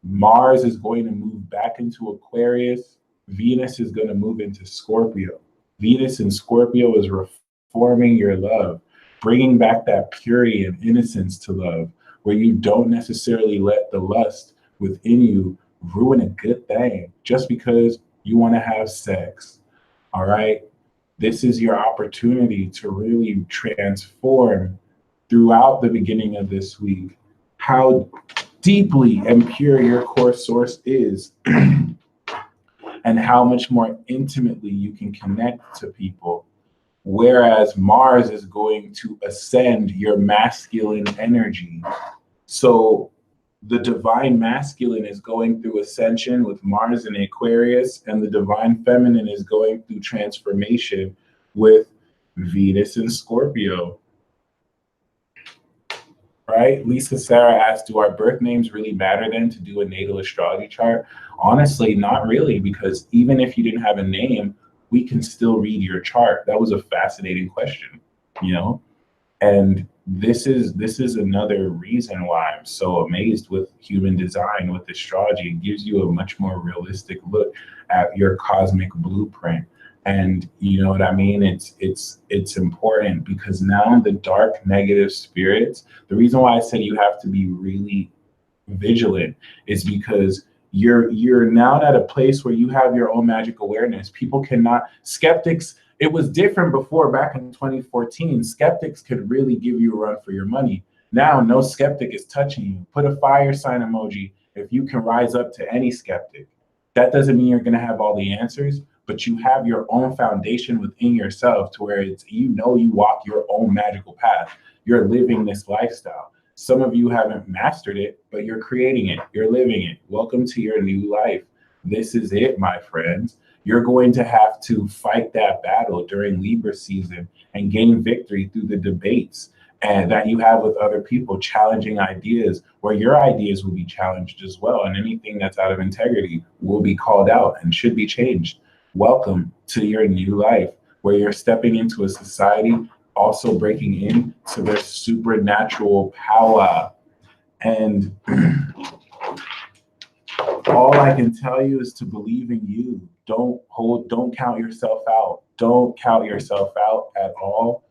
Mars is going to move back into Aquarius. Venus is going to move into Scorpio. Venus in Scorpio is reforming your love, bringing back that purity and innocence to love, where you don't necessarily let the lust within you ruin a good thing just because you want to have sex. All right. This is your opportunity to really transform throughout the beginning of this week how deeply and pure your core source is and how much more intimately you can connect to people. Whereas Mars is going to ascend your masculine energy. So the divine masculine is going through ascension with Mars in Aquarius, and the divine feminine is going through transformation with Venus in Scorpio. Right? Lisa Sarah asked, do our birth names really matter then to do a natal astrology chart? Honestly, not really, because even if you didn't have a name, we can still read your chart? That was a fascinating question, you know? And this is another reason why I'm so amazed with human design, with astrology. It gives you a much more realistic look at your cosmic blueprint. And you know what I mean? It's important because now the dark negative spirits, the reason why I said you have to be really vigilant is because you're now at a place where you have your own magic awareness. People cannot, skeptics, it was different before. Back in 2014, skeptics could really give you a run for your money. Now no skeptic is touching you. Put a fire sign emoji if you can rise up to any skeptic. That doesn't mean you're going to have all the answers, but you have your own foundation within yourself to where it's, you know, you walk your own magical path. You're living this lifestyle. Some of you haven't mastered it, but you're creating it. You're living it. Welcome to your new life. This is it, my friends. You're going to have to fight that battle during Libra season and gain victory through the debates and that you have with other people, challenging ideas where your ideas will be challenged as well. And anything that's out of integrity will be called out and should be changed. Welcome to your new life where you're stepping into a society, also breaking into their supernatural power. And all I can tell you is to believe in you. Don't count yourself out. Don't count yourself out at all,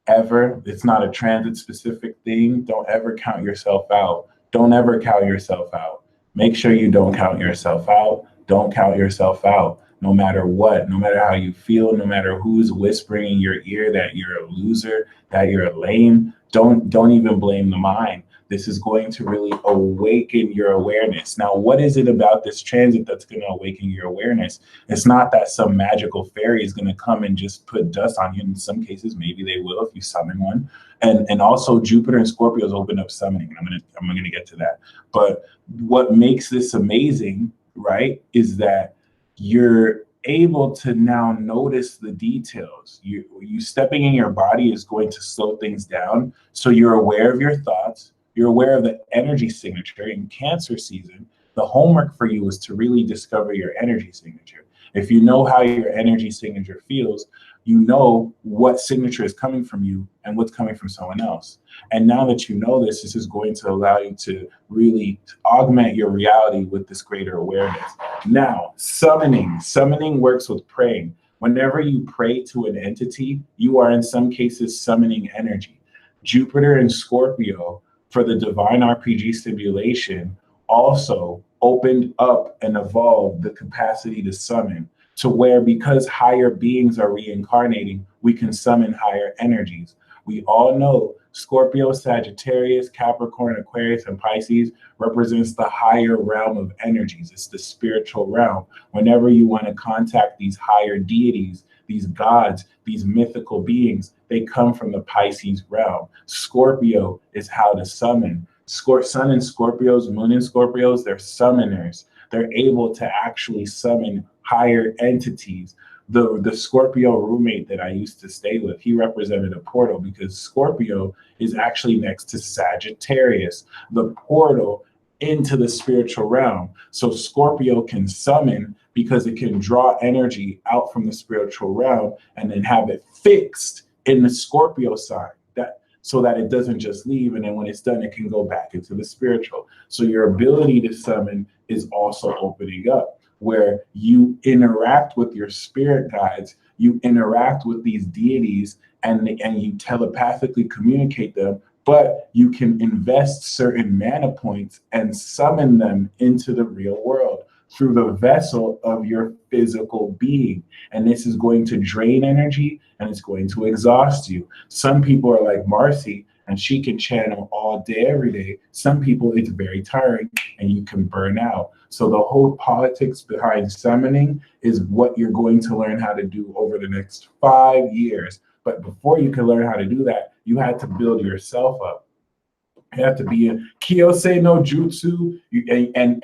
ever. It's not a transit specific thing. Don't ever count yourself out. Don't ever count yourself out. Make sure you don't count yourself out. Don't count yourself out. No matter what, no matter how you feel, no matter who's whispering in your ear that you're a loser, that you're lame, don't even blame the mind. This is going to really awaken your awareness. Now, what is it about this transit that's going to awaken your awareness? It's not that some magical fairy is going to come and just put dust on you. In some cases, maybe they will if you summon one. And also Jupiter and Scorpios open up summoning. I'm gonna get to that. But what makes this amazing, right, is that you're able to now notice the details. You stepping in your body is going to slow things down. So you're aware of your thoughts. You're aware of the energy signature. In Cancer season, the homework for you is to really discover your energy signature. If you know how your energy signature feels, you know what signature is coming from you and what's coming from someone else. And now that you know this, this is going to allow you to really augment your reality with this greater awareness. Now, summoning. Summoning works with praying. Whenever you pray to an entity, you are in some cases summoning energy. Jupiter and Scorpio for the divine RPG simulation also opened up and evolved the capacity to summon, to where because higher beings are reincarnating, we can summon higher energies. We all know Scorpio, Sagittarius, Capricorn, Aquarius, and Pisces represents the higher realm of energies. It's the spiritual realm. Whenever you want to contact these higher deities, these gods, these mythical beings, they come from the Pisces realm. Scorpio is how to summon. Sun in Scorpios, Moon in Scorpios, they're summoners. They're able to actually summon higher entities. The Scorpio roommate that I used to stay with, he represented a portal because Scorpio is actually next to Sagittarius, the portal into the spiritual realm. So Scorpio can summon because it can draw energy out from the spiritual realm and then have it fixed in the Scorpio sign, that so that it doesn't just leave, and then when it's done, it can go back into the spiritual. So your ability to summon is also opening up, where you interact with your spirit guides, you interact with these deities, and you telepathically communicate them, but you can invest certain mana points and summon them into the real world through the vessel of your physical being. And this is going to drain energy and it's going to exhaust you. Some people are like Marcy, and she can channel all day, every day. Some people, it's very tiring and you can burn out. So the whole politics behind summoning is what you're going to learn how to do over the next 5 years. But before you can learn how to do that, you had to build yourself up. You have to be in Kiyosei no Jutsu, and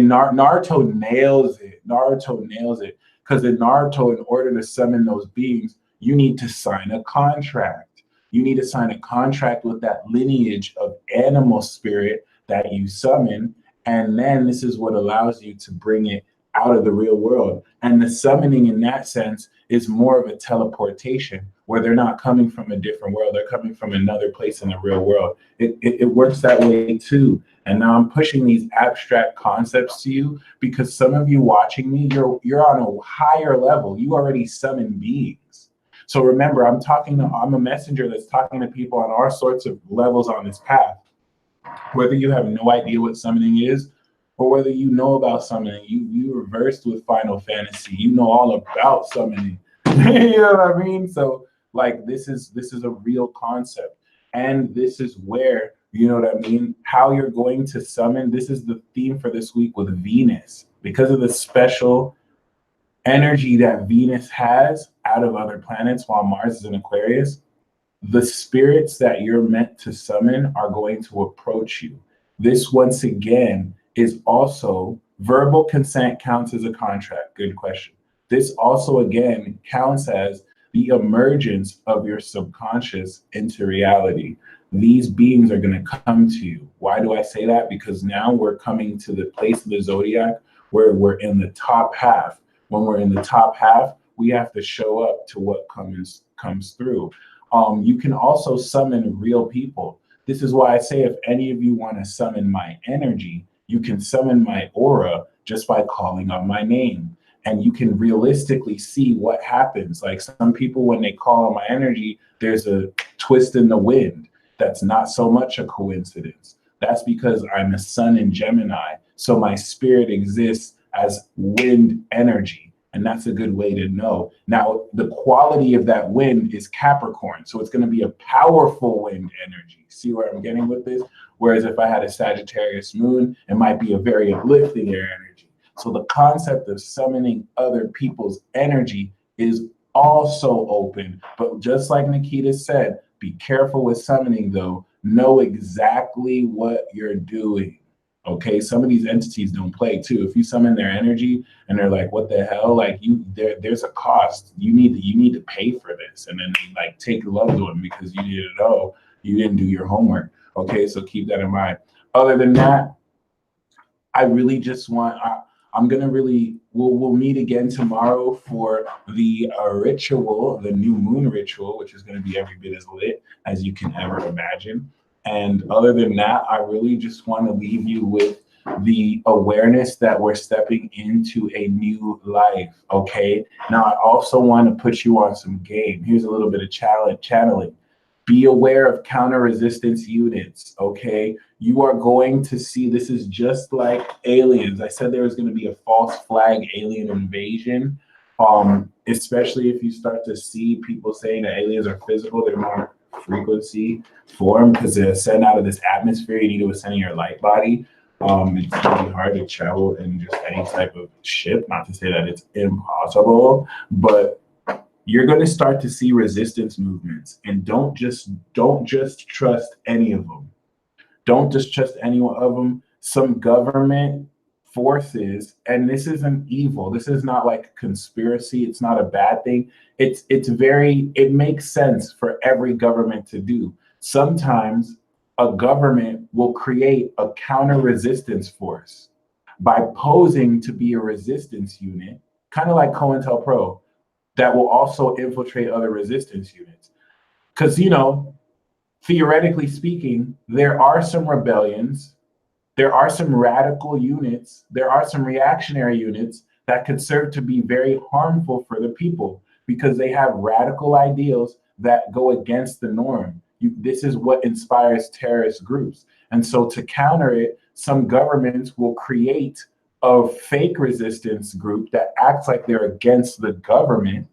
Naruto nails it. Naruto nails it, because in Naruto, in order to summon those beings, you need to sign a contract. You need to sign a contract with that lineage of animal spirit that you summon, and then this is what allows you to bring it out of the real world. And the summoning in that sense is more of a teleportation where they're not coming from a different world. They're coming from another place in the real world. It works that way too. And now I'm pushing these abstract concepts to you because some of you watching me, you're on a higher level. You already summon beings. So remember, I'm a messenger that's talking to people on all sorts of levels on this path. Whether you have no idea what summoning is, or whether you know about summoning, you were versed with Final Fantasy, you know all about summoning. You know what I mean? So like this is a real concept. And this is where, you know what I mean, how you're going to summon. This is the theme for this week with Venus. Because of the special energy that Venus has out of other planets while Mars is in Aquarius, the spirits that you're meant to summon are going to approach you. This, once again, is also verbal consent counts as a contract. Good question. This also, again, counts as the emergence of your subconscious into reality. These beings are going to come to you. Why do I say that? Because now we're coming to the place of the zodiac where we're in the top half. When we're in the top half, we have to show up to what comes through. You can also summon real people. This is why I say if any of you want to summon my energy, you can summon my aura just by calling on my name. And you can realistically see what happens. Like some people, when they call on my energy, there's a twist in the wind. That's not so much a coincidence. That's because I'm a sun in Gemini. So my spirit exists as wind energy. And that's a good way to know. Now, the quality of that wind is Capricorn. So it's going to be a powerful wind energy. See where I'm getting with this? Whereas if I had a Sagittarius moon, it might be a very uplifting air energy. So the concept of summoning other people's energy is also open. But just like Nikita said, be careful with summoning though. Know exactly what you're doing. Okay, some of these entities don't play too. If you summon their energy and they're like, "What the hell?" Like there's a cost. You need to pay for this, and then they like take your loved one because you didn't know, you didn't do your homework. Okay, so keep that in mind. Other than that, I really just want. I'm gonna really. We'll meet again tomorrow for the ritual, the new moon ritual, which is gonna be every bit as lit as you can ever imagine. And other than that, I really just want to leave you with the awareness that we're stepping into a new life. Okay. Now, I also want to put you on some game. Here's a little bit of channeling. Be aware of counter resistance units. Okay. You are going to see this is just like aliens. I said there was going to be a false flag alien invasion. Especially if you start to see people saying that aliens are physical, they're more frequency form because they ascend out of this atmosphere. You need to ascend in your light body. It's really hard to travel in just any type of ship. Not to say that it's impossible, but you're going to start to see resistance movements. And don't just trust any of them. Don't just trust any one of them. Some government forces, and this isn't evil. This is not like conspiracy. It's not a bad thing. It makes sense for every government to do. Sometimes a government will create a counter resistance force by posing to be a resistance unit, kind of like COINTELPRO, that will also infiltrate other resistance units. Because, theoretically speaking, there are some rebellions, there are some radical units, there are some reactionary units that could serve to be very harmful for the people because they have radical ideals that go against the norm. This is what inspires terrorist groups. And so to counter it, some governments will create a fake resistance group that acts like they're against the government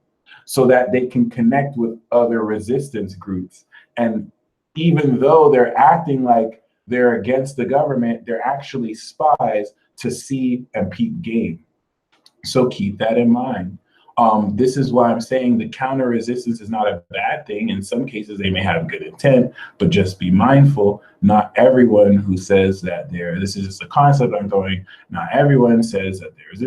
so that they can connect with other resistance groups. And even though they're acting like they're against the government, they're actually spies to see and peep game. So keep that in mind. This is why I'm saying the counter resistance is not a bad thing. In some cases, they may have good intent, but just be mindful. Not everyone who says that this is just a concept I'm throwing. Not everyone says that there's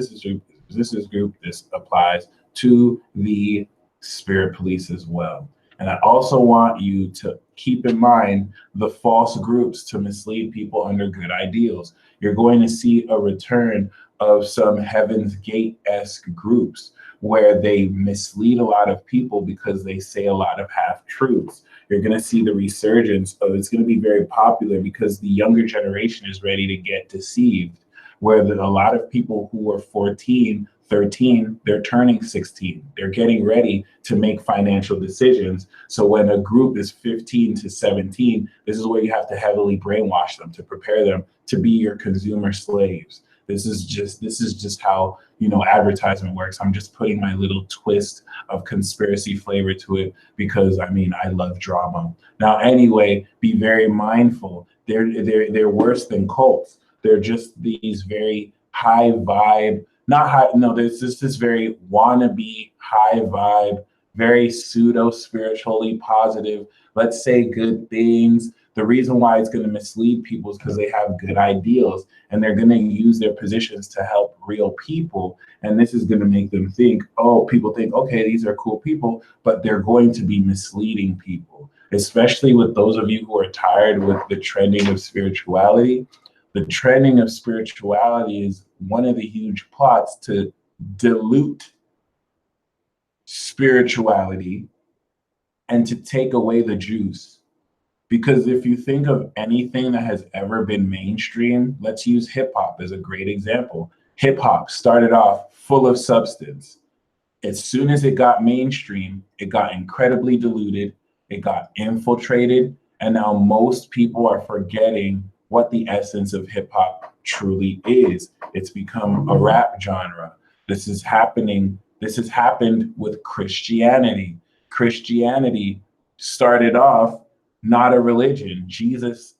resistance group. This applies to the spirit police as well. And I also want you to keep in mind the false groups to mislead people under good ideals. You're going to see a return of some Heaven's Gate-esque groups where they mislead a lot of people because they say a lot of half truths. You're going to see the resurgence of it's going to be very popular because the younger generation is ready to get deceived, where a lot of people who are 14, 13, they're turning 16. They're getting ready to make financial decisions. So when a group is 15 to 17, this is where you have to heavily brainwash them to prepare them to be your consumer slaves. This is just how, advertisement works. I'm just putting my little twist of conspiracy flavor to it because I love drama. Now, anyway, be very mindful. They're worse than cults. They're just these very high vibe, not high, no, there's just this very wannabe high vibe, very pseudo spiritually positive, let's say good things. The reason why it's going to mislead people is because they have good ideals and they're going to use their positions to help real people. And this is going to make them think, people think, okay, these are cool people, but they're going to be misleading people, especially with those of you who are tired with the trending of spirituality. The trending of spirituality is one of the huge plots to dilute spirituality and to take away the juice. Because if you think of anything that has ever been mainstream, let's use hip hop as a great example. Hip hop started off full of substance. As soon as it got mainstream, it got incredibly diluted, it got infiltrated, and now most people are forgetting what the essence of hip hop truly is. It's become a rap genre. This is happening. This has happened with Christianity. Christianity started off not a religion. Jesus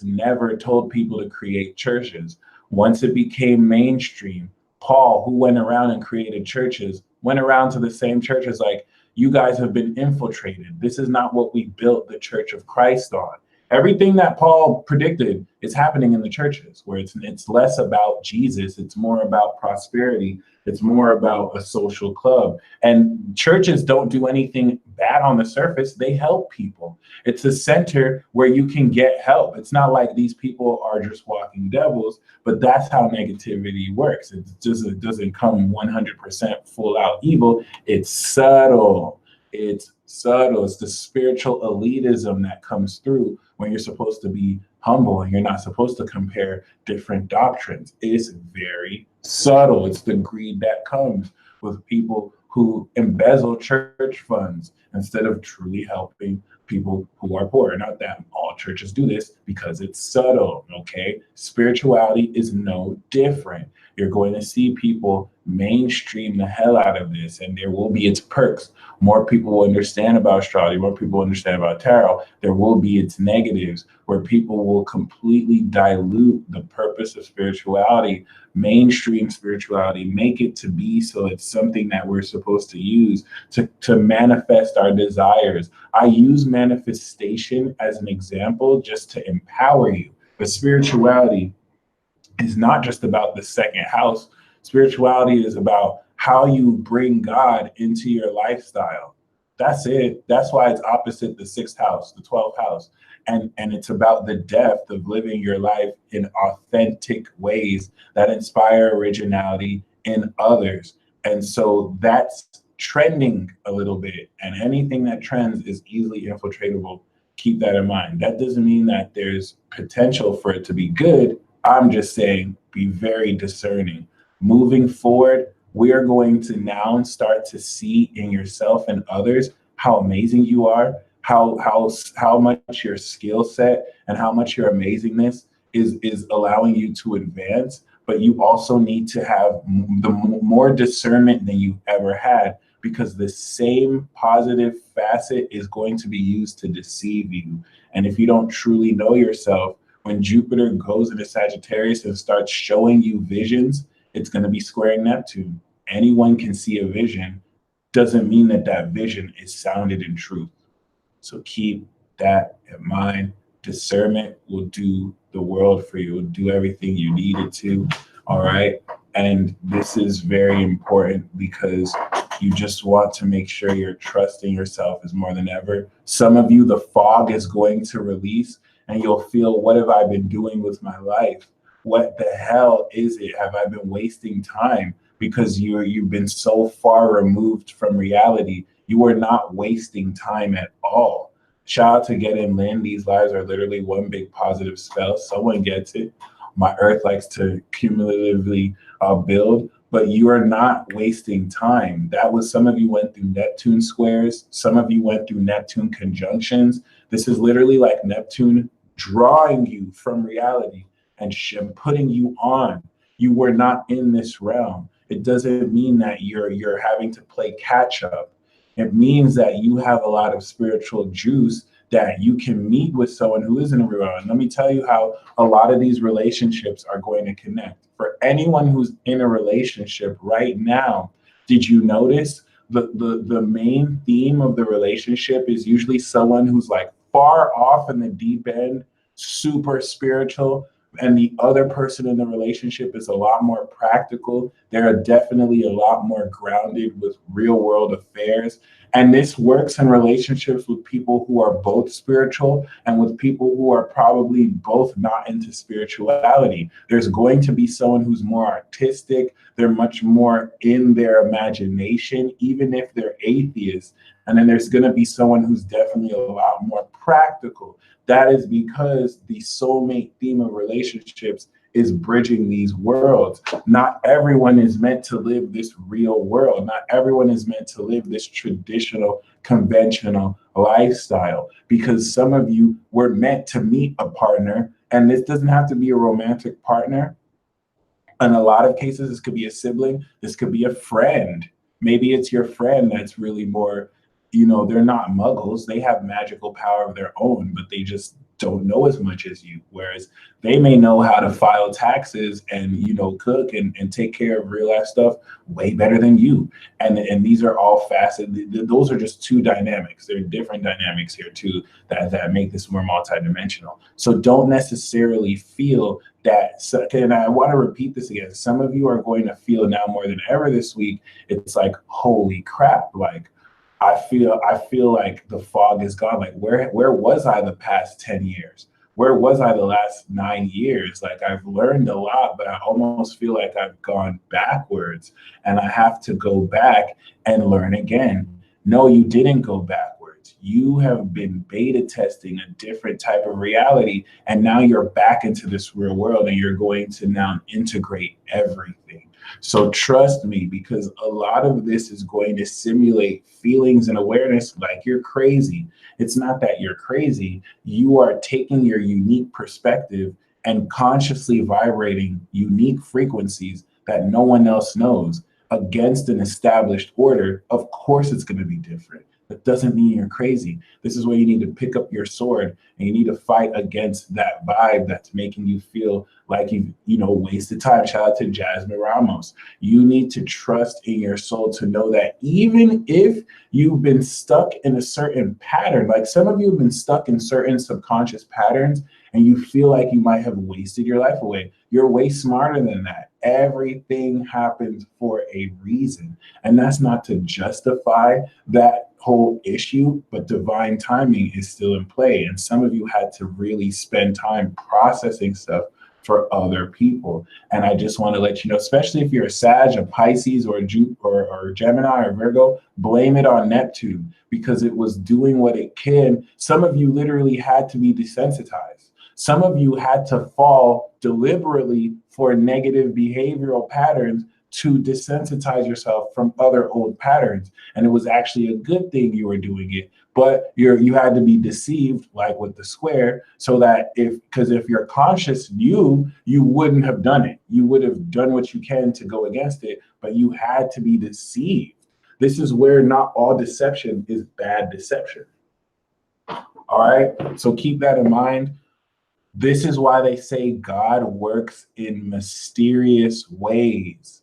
never told people to create churches. Once it became mainstream, Paul, who went around and created churches, went around to the same churches like, you guys have been infiltrated. This is not what we built the Church of Christ on. Everything that Paul predicted is happening in the churches, where it's less about Jesus, it's more about prosperity, it's more about a social club. And churches don't do anything bad on the surface, they help people. It's a center where you can get help. It's not like these people are just walking devils, but that's how negativity works. It doesn't come 100% full out evil. It's subtle. It's subtle. It's the spiritual elitism that comes through when you're supposed to be humble and you're not supposed to compare different doctrines. It's very subtle. It's the greed that comes with people who embezzle church funds instead of truly helping people who are poor. Not that all churches do this, because it's subtle, okay? Spirituality is no different. You're going to see people mainstream the hell out of this, and there will be its perks. More people will understand about astrology, more people will understand about tarot. There will be its negatives, where people will completely dilute the purpose of spirituality, mainstream spirituality, make it to be so it's something that we're supposed to use to manifest our desires. I use manifestation as an example just to empower you. But spirituality is not just about the second house. Spirituality is about how you bring God into your lifestyle. That's it. That's why it's opposite the sixth house, the 12th house. And it's about the depth of living your life in authentic ways that inspire originality in others. And so that's trending a little bit. And anything that trends is easily infiltratable. Keep that in mind. That doesn't mean that there's potential for it to be good. I'm just saying, be very discerning. Moving forward, we are going to now start to see in yourself and others how amazing you are, how much your skill set and how much your amazingness is allowing you to advance. But you also need to have the more discernment than you've ever had, because the same positive facet is going to be used to deceive you. And if you don't truly know yourself, when Jupiter goes into Sagittarius and starts showing you visions, it's going to be squaring Neptune. Anyone can see a vision. Doesn't mean that that vision is sounded in truth. So keep that in mind. Discernment will do the world for you. It will do everything you need it to. All right. And this is very important because you just want to make sure you're trusting yourself is more than ever. Some of you, the fog is going to release and you'll feel, what have I been doing with my life? what the hell is it? Have I been wasting time? Because you've been so far removed from reality. You are not wasting time at all. Shout out to Get In Lynn. These lives are literally one big positive spell. Someone gets it. My earth likes to cumulatively build, but you are not wasting time. That was, some of you went through Neptune squares. Some of you went through Neptune conjunctions. This is literally like Neptune drawing you from reality and putting you on. You were not in this realm. It doesn't mean that you're having to play catch up. It means that you have a lot of spiritual juice that you can meet with someone who is in a real realm. And let me tell you how a lot of these relationships are going to connect. For anyone who's in a relationship right now, did you notice the main theme of the relationship is usually someone who's like far off in the deep end, super spiritual, and the other person in the relationship is a lot more practical. They're definitely a lot more grounded with real world affairs. And this works in relationships with people who are both spiritual and with people who are probably both not into spirituality. There's going to be someone who's more artistic. They're much more in their imagination, even if they're atheists. And then there's going to be someone who's definitely a lot more practical. That is because the soulmate theme of relationships is bridging these worlds. Not everyone is meant to live this real world. Not everyone is meant to live this traditional, conventional lifestyle, because some of you were meant to meet a partner, and this doesn't have to be a romantic partner. In a lot of cases, this could be a sibling, this could be a friend. Maybe it's your friend that's really more, they're not muggles. They have magical power of their own, but they just don't know as much as you. Whereas they may know how to file taxes and, cook and take care of real life stuff way better than you. And these are all facets. Those are just two dynamics. There are different dynamics here too that make this more multidimensional. So don't necessarily feel that, and I want to repeat this again. Some of you are going to feel now more than ever this week. It's like, holy crap, like, I feel like the fog is gone. Like, where was I the past 10 years? Where was I the last 9 years? Like, I've learned a lot, but I almost feel like I've gone backwards and I have to go back and learn again. No, you didn't go backwards. You have been beta testing a different type of reality, and now you're back into this real world and you're going to now integrate everything. So trust me, because a lot of this is going to simulate feelings and awareness like you're crazy. It's not that you're crazy. You are taking your unique perspective and consciously vibrating unique frequencies that no one else knows against an established order. Of course, it's going to be different. That doesn't mean you're crazy. This is where you need to pick up your sword and you need to fight against that vibe that's making you feel like you've, wasted time. Shout out to Jasmine Ramos. You need to trust in your soul to know that even if you've been stuck in a certain pattern, like some of you have been stuck in certain subconscious patterns and you feel like you might have wasted your life away, you're way smarter than that. Everything happens for a reason. And that's not to justify that whole issue, but divine timing is still in play. And some of you had to really spend time processing stuff for other people. And I just want to let you know, especially if you're a Sag, a Pisces, or a Gemini or Virgo, blame it on Neptune because it was doing what it can. Some of you literally had to be desensitized. Some of you had to fall deliberately for negative behavioral patterns to desensitize yourself from other old patterns. And it was actually a good thing you were doing it, but you had to be deceived, like with the square, so that because if your conscious knew, you wouldn't have done it. You would have done what you can to go against it, but you had to be deceived. This is where not all deception is bad deception. All right, so keep that in mind. This is why they say God works in mysterious ways.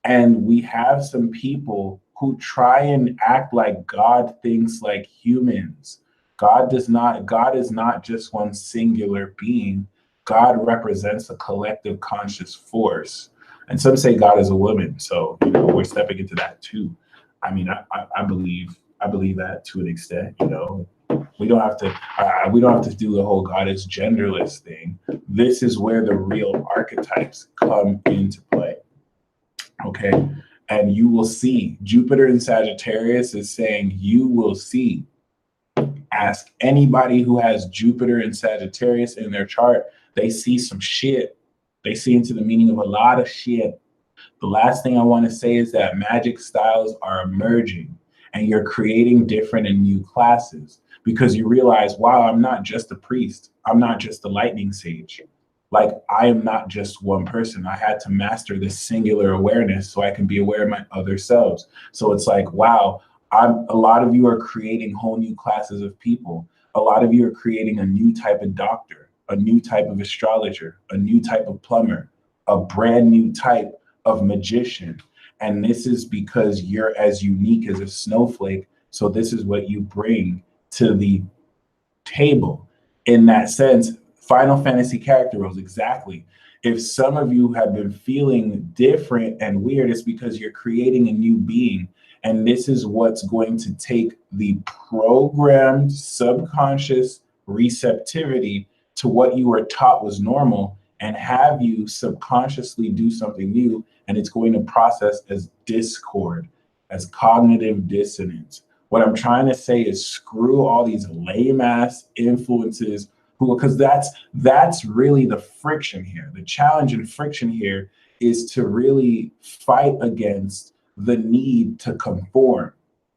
And we have some people who try and act like God thinks like humans. God is not just one singular being. God represents a collective conscious force. And some say God is a woman. So, we're stepping into that too. I mean, I believe that to an extent, We don't have to do the whole God is genderless thing. This is where the real archetypes come into play. Okay. And you will see Jupiter in Sagittarius is saying you will see. Ask anybody who has Jupiter and Sagittarius in their chart, they see some shit. They see into the meaning of a lot of shit. The last thing I want to say is that magic styles are emerging and you're creating different and new classes because you realize, wow, I'm not just a priest. I'm not just a lightning sage. Like, I am not just one person. I had to master this singular awareness so I can be aware of my other selves. So it's like, wow, a lot of you are creating whole new classes of people. A lot of you are creating a new type of doctor, a new type of astrologer, a new type of plumber, a brand new type of magician. And this is because you're as unique as a snowflake. So this is what you bring to the table. In that sense, Final Fantasy character roles, exactly. If some of you have been feeling different and weird, it's because you're creating a new being. And this is what's going to take the programmed subconscious receptivity to what you were taught was normal and have you subconsciously do something new. And it's going to process as discord, as cognitive dissonance. What I'm trying to say is screw all these lame ass influences because that's really the friction here. The challenge and friction here is to really fight against the need to conform.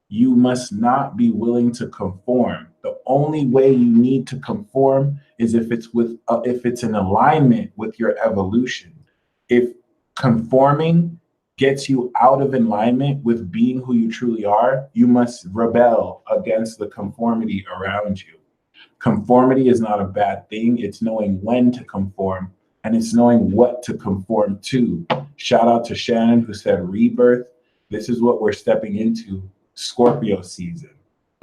You must not be willing to conform. The only way you need to conform is if it's in alignment with your evolution. If conforming gets you out of alignment with being who you truly are, you must rebel against the conformity around you. Conformity is not a bad thing. It's knowing when to conform and it's knowing what to conform to. Shout out to Shannon who said rebirth. This is what we're stepping into, Scorpio season.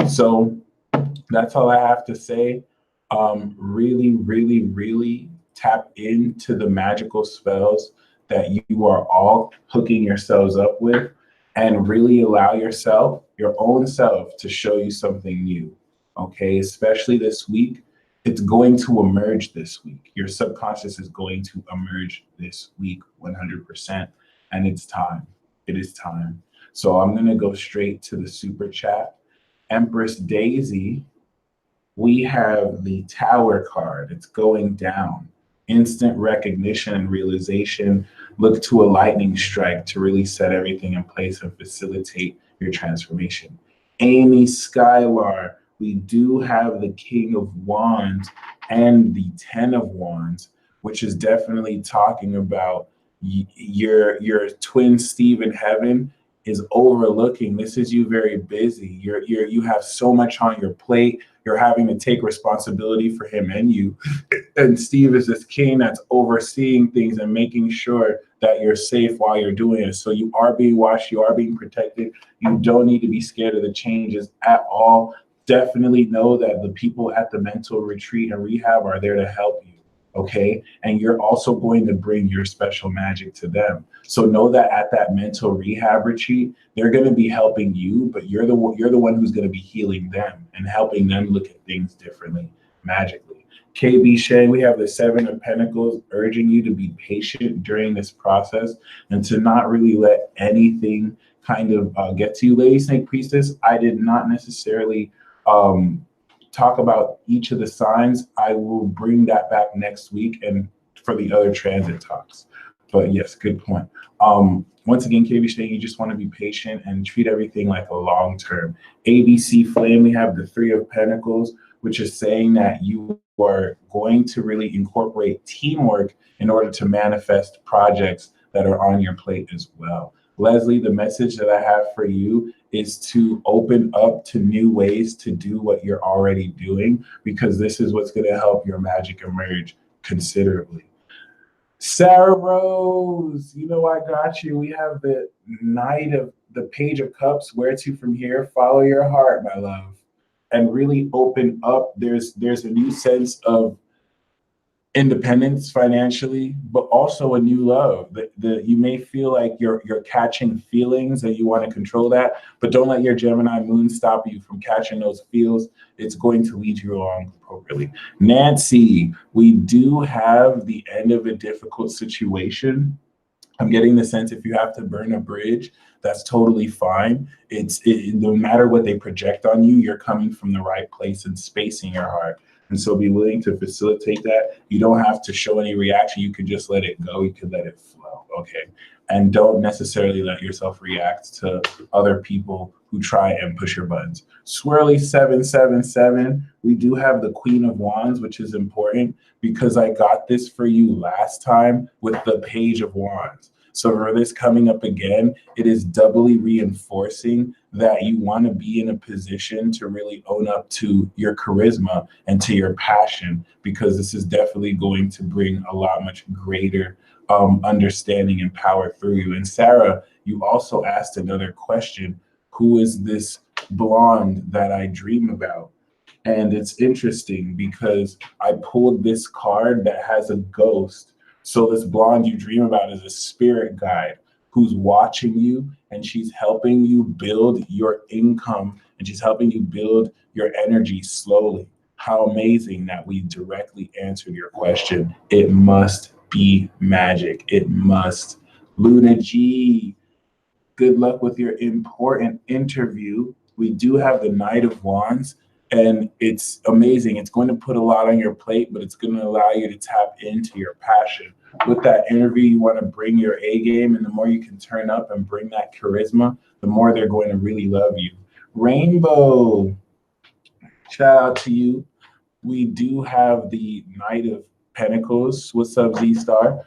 So that's all I have to say. Really, really, really tap into the magical spells that you are all hooking yourselves up with and really allow yourself, your own self, to show you something new. Okay, especially this week. It's going to emerge this week. Your subconscious is going to emerge this week 100%. And it's time. It is time. So I'm going to go straight to the super chat. Empress Daisy, we have the Tower card. It's going down. Instant recognition and realization. Look to a lightning strike to really set everything in place and facilitate your transformation. Amy Skylar, we do have the King of Wands and the Ten of Wands, which is definitely talking about your twin Steve in heaven is overlooking. This is you very busy. You have so much on your plate. You're having to take responsibility for him and you. And Steve is this king that's overseeing things and making sure that you're safe while you're doing it. So you are being watched, you are being protected. You don't need to be scared of the changes at all. Definitely know that the people at the mental retreat and rehab are there to help you. Okay. And you're also going to bring your special magic to them. So know that at that mental rehab retreat, they're going to be helping you, but you're the one who's going to be healing them and helping them look at things differently, magically. KB Shay, we have the Seven of Pentacles urging you to be patient during this process and to not really let anything kind of get to you. Lady Snake Priestess, I did not necessarily talk about each of the signs. I will bring that back next week and for the other transit talks. But yes, good point. Once again, KB saying you just want to be patient and treat everything like a long term. ABC Flame, we have the Three of Pentacles, which is saying that you are going to really incorporate teamwork in order to manifest projects that are on your plate as well. Leslie, the message that I have for you is to open up to new ways to do what you're already doing, because this is what's going to help your magic emerge considerably. Sarah Rose, you know I got you. We have the Knight of the Page of Cups. Where to from here? Follow your heart, my love, and really open up. There's a new sense of independence financially, but also a new love. You may feel like you're catching feelings and you want to control that, but don't let your Gemini moon stop you from catching those feels. It's going to lead you along appropriately. Nancy, we do have the end of a difficult situation. I'm getting the sense if you have to burn a bridge, that's totally fine. No matter what they project on you, you're coming from the right place and space in your heart. And so be willing to facilitate that. You don't have to show any reaction. You can just let it go. You can let it flow. Okay. And don't necessarily let yourself react to other people who try and push your buttons. Swirly 777. We do have the Queen of Wands, which is important because I got this for you last time with the Page of Wands. So for this coming up again, it is doubly reinforcing that you want to be in a position to really own up to your charisma and to your passion, because this is definitely going to bring a lot much greater understanding and power through you. And Sarah, you also asked another question. Who is this blonde that I dream about? And it's interesting because I pulled this card that has a ghost. So this blonde you dream about is a spirit guide who's watching you, and she's helping you build your income, and she's helping you build your energy slowly. How amazing that we directly answered your question. It must be magic. It must. Luna G, good luck with your important interview. We do have the Knight of Wands, and it's amazing. It's going to put a lot on your plate, but it's going to allow you to tap into your passion. With that interview, you want to bring your A game, and the more you can turn up and bring that charisma, the more they're going to really love you. Rainbow, shout out to you. We do have the Knight of Pentacles. What's up, Z Star?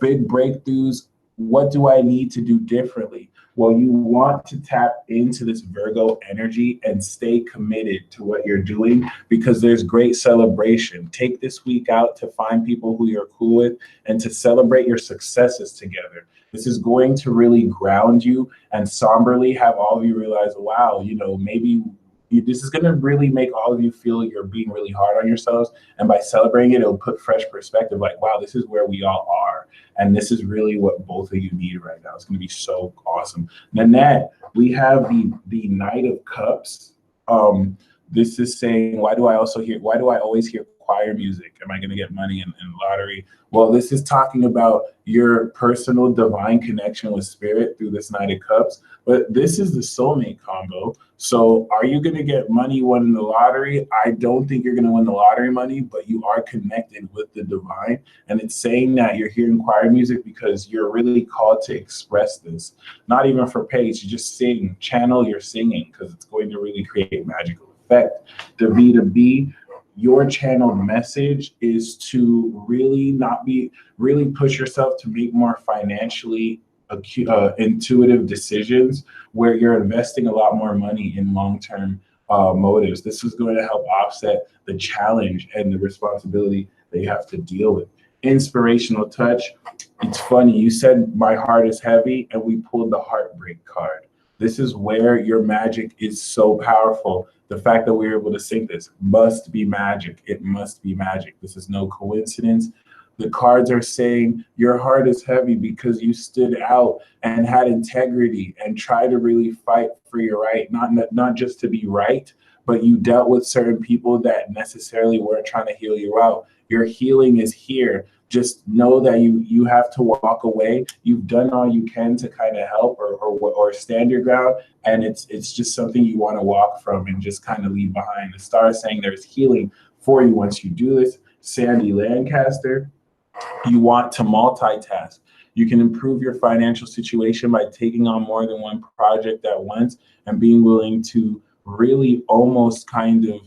Big breakthroughs. What do I need to do differently? Well, you want to tap into this Virgo energy and stay committed to what you're doing, because there's great celebration. Take this week out to find people who you're cool with and to celebrate your successes together. This is going to really ground you and somberly have all of you realize, wow, maybe this is going to really make all of you feel you're being really hard on yourselves. And by celebrating it, it'll put fresh perspective, like, wow, this is where we all are. And this is really what both of you need right now. It's going to be so awesome. Nanette, we have the Knight of Cups. This is saying, why do I always hear choir music? Am I going to get money in lottery? Well, this is talking about your personal divine connection with spirit through this Knight of Cups. But this is the soulmate combo. So are you going to get money winning the lottery? I don't think you're going to win the lottery money, but you are connected with the divine. And it's saying that you're hearing choir music because you're really called to express this. Not even for pay, you just sing, channel your singing, because it's going to really create magical effect. The V2B, your channeled message is to really push yourself to make more financially intuitive decisions where you're investing a lot more money in long-term motives. This is going to help offset the challenge and the responsibility that you have to deal with. Inspirational touch. It's funny, you said my heart is heavy, and we pulled the heartbreak card. This is where your magic is so powerful. The fact that we're able to sync this must be magic. It must be magic. This is no coincidence. The cards are saying your heart is heavy because you stood out and had integrity and tried to really fight for your right, not just to be right, but you dealt with certain people that necessarily weren't trying to heal you out. Your healing is here. Just know that you have to walk away. You've done all you can to kind of help or stand your ground, and it's just something you want to walk from and just kind of leave behind. The star is saying there's healing for you once you do this. Sandy Lancaster, you want to multitask. You can improve your financial situation by taking on more than one project at once and being willing to really almost kind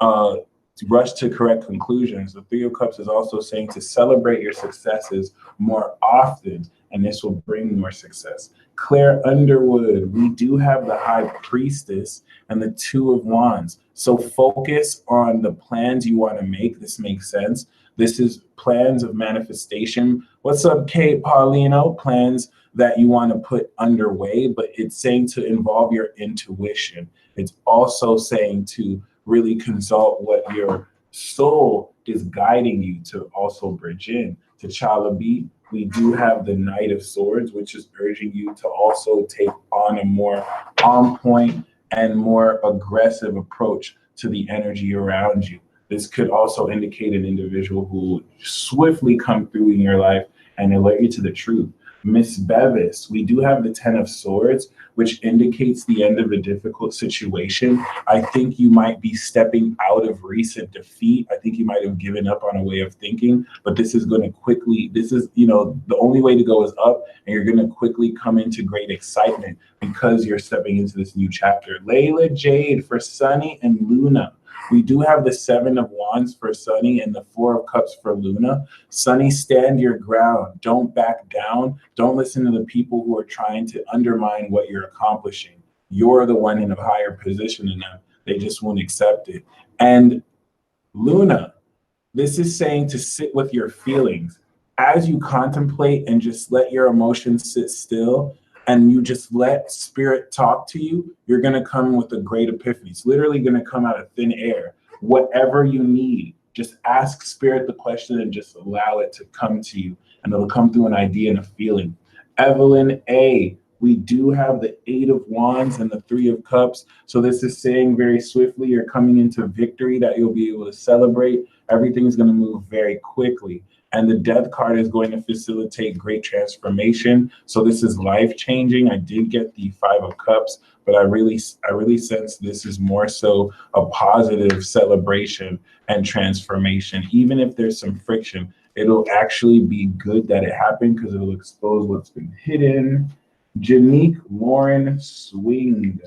of rush to correct conclusions. The Three of Cups is also saying to celebrate your successes more often, and this will bring more success. Claire Underwood, we do have the High Priestess and the Two of Wands. So focus on the plans you want to make. This makes sense. This is plans of manifestation. What's up, Kate Paulino? Plans that you want to put underway, but it's saying to involve your intuition. It's also saying to really consult what your Soul is guiding you to also bridge in. T'Challa B, we do have the Knight of Swords, which is urging you to also take on a more on point and more aggressive approach to the energy around you. This could also indicate an individual who swiftly come through in your life and alert you to the truth. Miss Bevis, we do have the Ten of Swords, which indicates the end of a difficult situation. I think you might be stepping out of recent defeat. I think you might have given up on a way of thinking, but this is going to quickly, this is, the only way to go is up, and you're going to quickly come into great excitement because you're stepping into this new chapter. Layla Jade for Sunny and Luna. We do have the Seven of Wands for Sunny and the Four of Cups for Luna. Sunny, stand your ground. Don't back down. Don't listen to the people who are trying to undermine what you're accomplishing. You're the one in a higher position than them. They just won't accept it. And Luna, this is saying to sit with your feelings. As you contemplate and just let your emotions sit still, and you just let spirit talk to you, you're going to come with a great epiphany. It's literally going to come out of thin air. Whatever you need, just ask spirit the question and just allow it to come to you, and it'll come through an idea and a feeling. Evelyn A, we do have the Eight of Wands and the Three of Cups. So this is saying very swiftly, you're coming into victory that you'll be able to celebrate. Everything's going to move very quickly. And the Death card is going to facilitate great transformation. So this is life-changing. I did get the Five of Cups, but I really sense this is more so a positive celebration and transformation. Even if there's some friction, it'll actually be good that it happened because it'll expose what's been hidden. Janique Lauren Swing,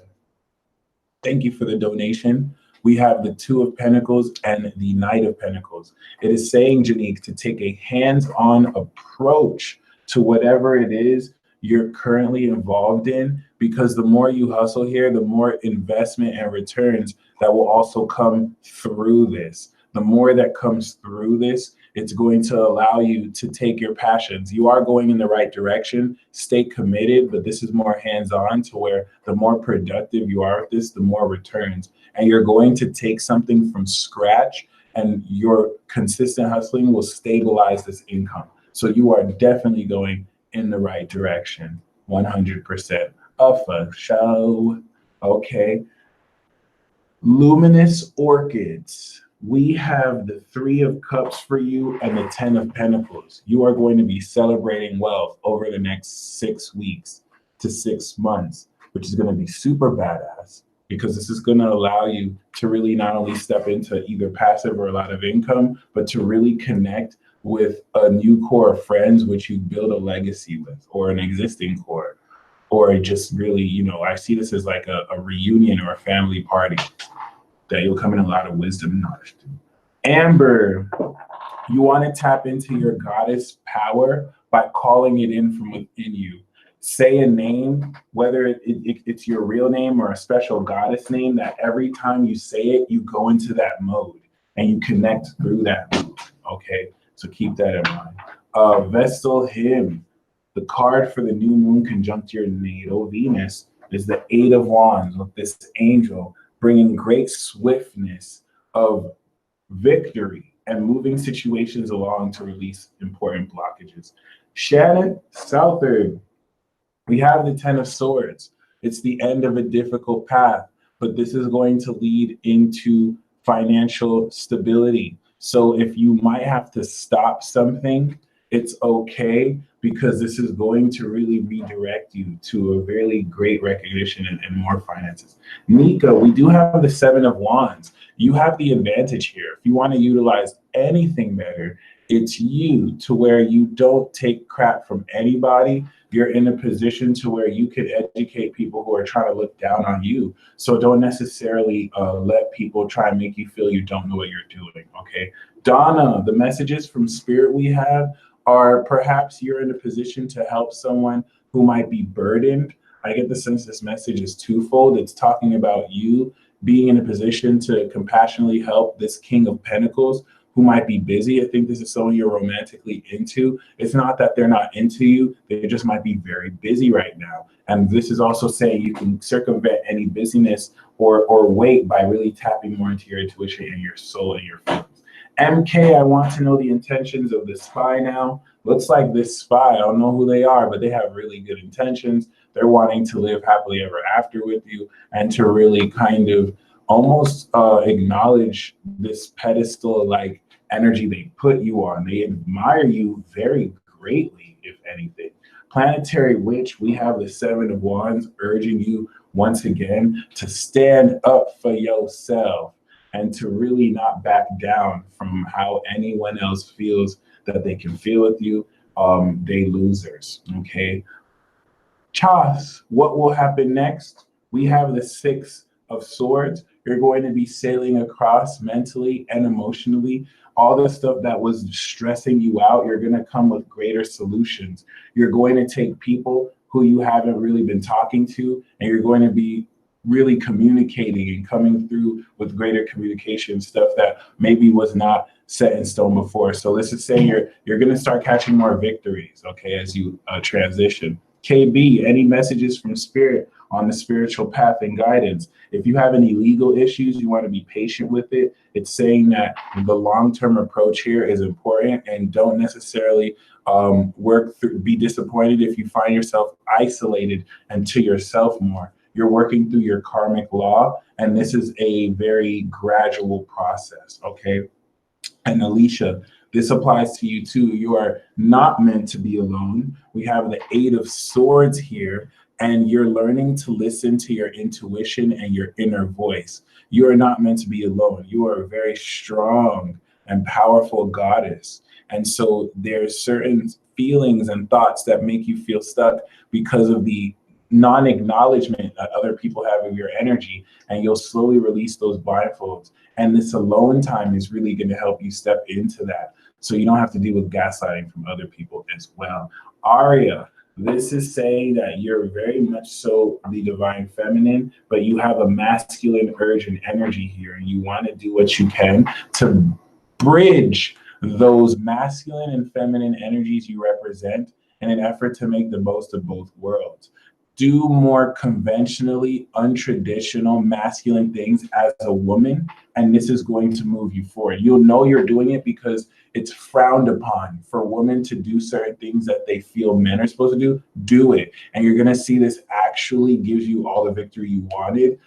thank you for the donation. We have the Two of Pentacles and the Knight of Pentacles. It is saying, Janique, to take a hands-on approach to whatever it is you're currently involved in, because the more you hustle here, the more investment and returns that will also come through this. The more that comes through this, it's going to allow you to take your passions. You are going in the right direction. Stay committed, but this is more hands-on, to where the more productive you are with this, the more returns. And you're going to take something from scratch, and your consistent hustling will stabilize this income. So you are definitely going in the right direction, 100%. For show. Okay. Luminous Orchids. We have the Three of Cups for you and the Ten of Pentacles. You are going to be celebrating wealth over the next 6 weeks to 6 months, which is going to be super badass, because this is going to allow you to really not only step into either passive or a lot of income, but to really connect with a new core of friends, which you build a legacy with, or an existing core, or just really, I see this as like a reunion or a family party that you'll come in a lot of wisdom and knowledge to. Amber, you want to tap into your goddess power by calling it in from within you. Say a name, whether it's your real name or a special goddess name, that every time you say it, you go into that mode and you connect through that mode. Okay, so keep that in mind. Vestal Hymn, the card for the new moon conjunct your natal Venus is the Eight of Wands, with this angel bringing great swiftness of victory and moving situations along to release important blockages. Shannon Southard, we have the Ten of Swords. It's the end of a difficult path, but this is going to lead into financial stability. So if you might have to stop something, it's okay, because this is going to really redirect you to a really great recognition and more finances. Nika, we do have the Seven of Wands. You have the advantage here. If you want to utilize anything better, it's you, to where you don't take crap from anybody. You're in a position to where you could educate people who are trying to look down on you. So don't necessarily let people try and make you feel you don't know what you're doing, okay? Donna, the messages from Spirit we have are, perhaps you're in a position to help someone who might be burdened. I get the sense this message is twofold. It's talking about you being in a position to compassionately help this King of Pentacles who might be busy. I think this is someone you're romantically into. It's not that they're not into you, they just might be very busy right now. And this is also saying you can circumvent any busyness or wait by really tapping more into your intuition and your soul and your feelings. MK, I want to know the intentions of the spy now. Looks like this spy, I don't know who they are, but they have really good intentions. They're wanting to live happily ever after with you and to really kind of almost acknowledge this pedestal like energy they put you on. They admire you very greatly, if anything. Planetary Witch, we have the Seven of Wands urging you once again to stand up for yourself and to really not back down from how anyone else feels that they can feel with you. They losers. Okay. Chas, what will happen next? We have the Six of Swords. You're going to be sailing across mentally and emotionally. All the stuff that was stressing you out, you're going to come with greater solutions. You're going to take people who you haven't really been talking to, and you're going to be really communicating and coming through with greater communication, stuff that maybe was not set in stone before. So let's just say you're going to start catching more victories, okay, as you transition. KB, any messages from spirit on the spiritual path and guidance? If you have any legal issues, you want to be patient with it. It's saying that the long-term approach here is important, and don't necessarily be disappointed if you find yourself isolated and to yourself more. You're working through your karmic law, and this is a very gradual process, okay? And Alicia, this applies to you too. You are not meant to be alone. We have the Eight of Swords here, and you're learning to listen to your intuition and your inner voice. You are not meant to be alone. You are a very strong and powerful goddess. And so there's certain feelings and thoughts that make you feel stuck because of the non-acknowledgement that other people have of your energy, and you'll slowly release those blindfolds. And this alone time is really going to help you step into that, so you don't have to deal with gaslighting from other people as well. Aria, this is saying that you're very much so the divine feminine, but you have a masculine urge and energy here, and you want to do what you can to bridge those masculine and feminine energies you represent in an effort to make the most of both worlds. Do more conventionally untraditional masculine things as a woman, and this is going to move you forward. You'll know you're doing it because it's frowned upon for women to do certain things that they feel men are supposed to do it. And you're gonna see this actually gives you all the victory you wanted.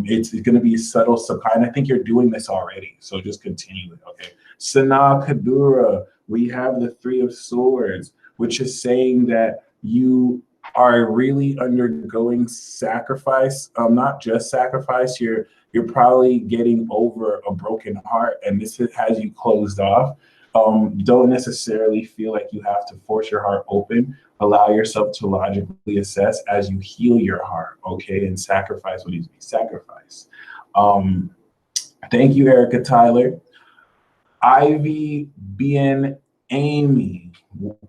It's gonna be subtle supply, and I think you're doing this already, so just continue it, okay? Sana Kadura, we have the Three of Swords, which is saying that you are really undergoing sacrifice, not just sacrifice. You're probably getting over a broken heart, and this has you closed off. Don't necessarily feel like you have to force your heart open. Allow yourself to logically assess as you heal your heart, okay, and sacrifice what needs to be sacrificed. Thank you, Erica Tyler. Ivy, Bien, Amy,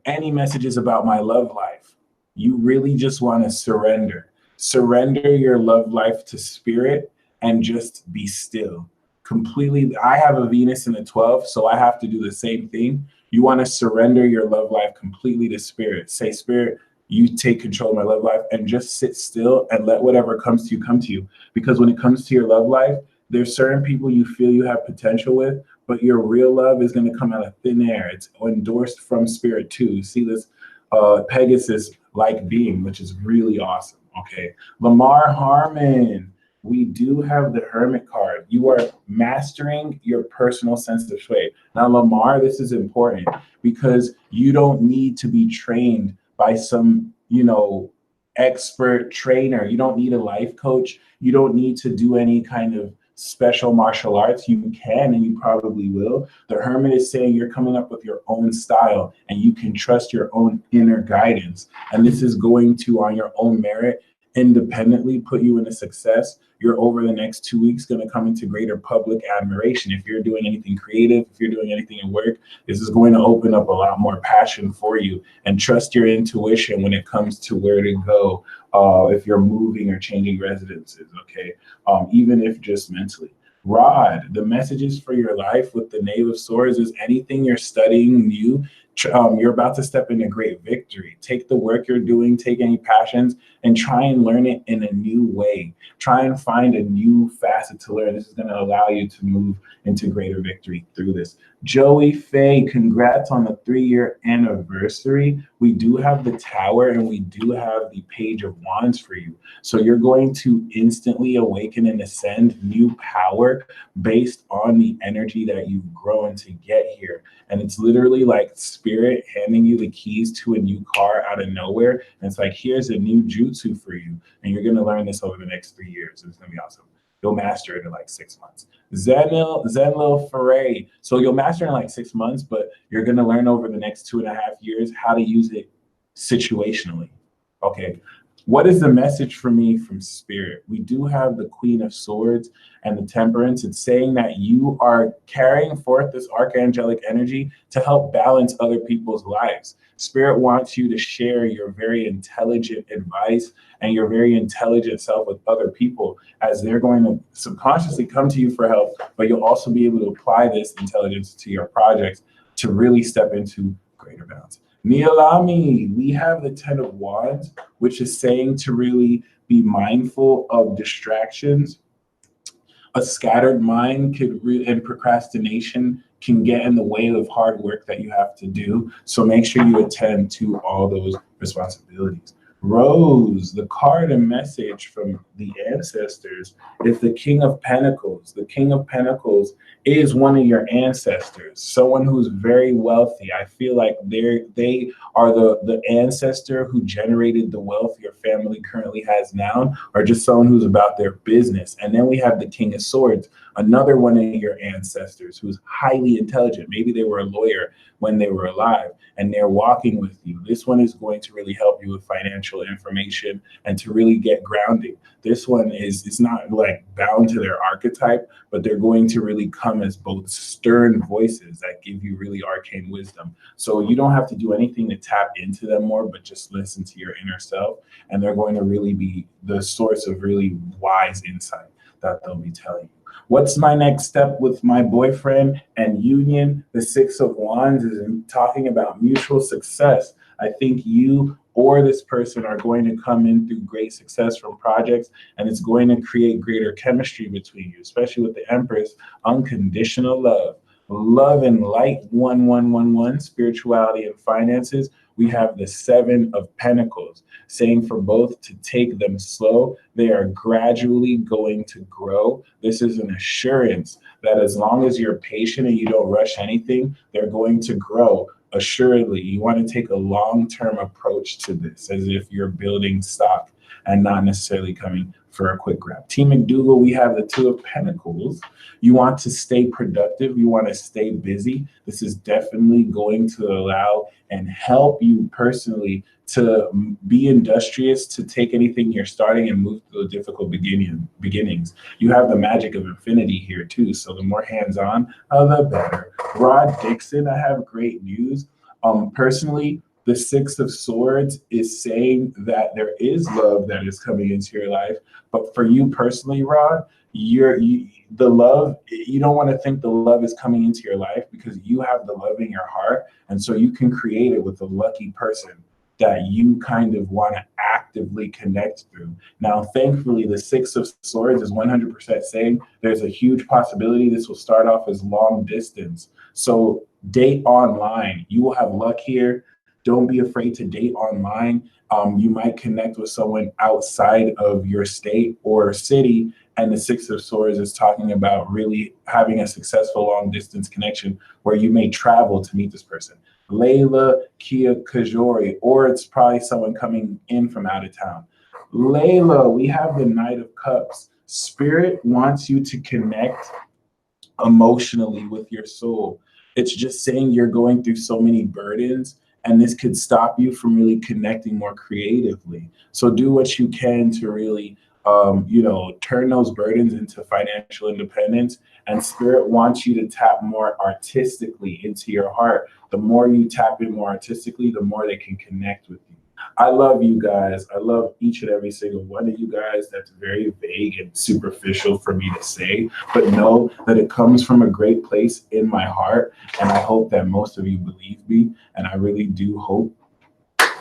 any messages about my love life? You really just want to surrender. Surrender your love life to spirit and just be still. Completely. I have a Venus in the 12th, so I have to do the same thing. You want to surrender your love life completely to spirit. Say, spirit, you take control of my love life, and just sit still and let whatever comes to you come to you. Because when it comes to your love life, there's certain people you feel you have potential with, but your real love is going to come out of thin air. It's endorsed from spirit too. You see this Pegasus like being, which is really awesome. Okay, Lamar Harmon, we do have the Hermit card. You are mastering your personal sense of sway. Now, Lamar, this is important because you don't need to be trained by some, expert trainer. You don't need a life coach. You don't need to do any kind of special martial arts. You can, and you probably will. The Hermit is saying you're coming up with your own style, and you can trust your own inner guidance. And this is going to, on your own merit, independently put you into success. You're over the next 2 weeks going to come into greater public admiration. If you're doing anything creative, if you're doing anything in work, this is going to open up a lot more passion for you. And trust your intuition when it comes to where to go if you're moving or changing residences, okay? Even if just mentally. Rod, the messages for your life with the Knave of Swords is anything you're studying new, You're about to step into great victory. Take the work you're doing, take any passions, and try and learn it in a new way. Try and find a new facet to learn. This is going to allow you to move into greater victory through this. Joey Faye, congrats on the 3-year anniversary. We do have the Tower and we do have the Page of Wands for you. So you're going to instantly awaken and ascend new power based on the energy that you've grown to get here. And it's literally like spirit handing you the keys to a new car out of nowhere. And it's like, here's a new jutsu for you. And you're going to learn this over the next 3 years. It's going to be awesome. You'll master it in like 6 months. Zenil Foray. So you'll master it in like 6 months, but you're going to learn over the next 2.5 years how to use it situationally. Okay. What is the message for me from Spirit? We do have the Queen of Swords and the Temperance. It's saying that you are carrying forth this archangelic energy to help balance other people's lives. Spirit wants you to share your very intelligent advice and your very intelligent self with other people, as they're going to subconsciously come to you for help, but you'll also be able to apply this intelligence to your projects to really step into greater balance. Nialami, we have the 10 of Wands, which is saying to really be mindful of distractions. A scattered mind and procrastination can get in the way of hard work that you have to do. So make sure you attend to all those responsibilities. Rose, the card and message from the ancestors is the King of Pentacles. The King of Pentacles is one of your ancestors, someone who's very wealthy. I feel like they are the ancestor who generated the wealth your family currently has now, or just someone who's about their business. And then we have the King of Swords, another one of your ancestors who's highly intelligent. Maybe they were a lawyer when they were alive and they're walking with you. This one is going to really help you with financial information and to really get grounding. This one it's not like bound to their archetype, but they're going to really come as both stern voices that give you really arcane wisdom. So you don't have to do anything to tap into them more, but just listen to your inner self. And they're going to really be the source of really wise insight that they'll be telling you. What's my next step with my boyfriend and union? The 6 of Wands is talking about mutual success. I think you or this person are going to come in through great success from projects, and it's going to create greater chemistry between you, especially with the Empress. Unconditional love. Love and light, 1111, spirituality and finances. We have the 7 of Pentacles, saying for both to take them slow. They are gradually going to grow. This is an assurance that as long as you're patient and you don't rush anything, they're going to grow. Assuredly, you want to take a long-term approach to this, as if you're building stock and not necessarily coming for a quick grab. Team McDougal, we have the 2 of Pentacles. You want to stay productive. You want to stay busy. This is definitely going to allow and help you personally to be industrious, to take anything you're starting and move through the difficult beginnings. You have the magic of infinity here too. So the more hands-on, the better. Rod Dixon, I have great news. Personally, the 6 of Swords is saying that there is love that is coming into your life. But for you personally, Rod, the love, you don't want to think the love is coming into your life, because you have the love in your heart. And so you can create it with a lucky person that you kind of want to actively connect through. Now, thankfully, the 6 of Swords is 100% saying there's a huge possibility this will start off as long distance. So date online. You will have luck here. Don't be afraid to date online. You might connect with someone outside of your state or city. And the 6 of Swords is talking about really having a successful long distance connection where you may travel to meet this person. Layla Kia Kajori, or it's probably someone coming in from out of town. Layla, we have the Knight of Cups. Spirit wants you to connect emotionally with your soul. It's just saying you're going through so many burdens, and this could stop you from really connecting more creatively. So do what you can to really, turn those burdens into financial independence. And Spirit wants you to tap more artistically into your heart. The more you tap in more artistically, the more they can connect with you. I love you guys. I love each and every single one of you guys. That's very vague and superficial for me to say, but know that it comes from a great place in my heart. And I hope that most of you believe me. And I really do hope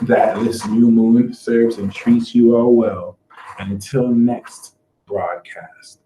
that this new moon serves and treats you all well. And until next broadcast.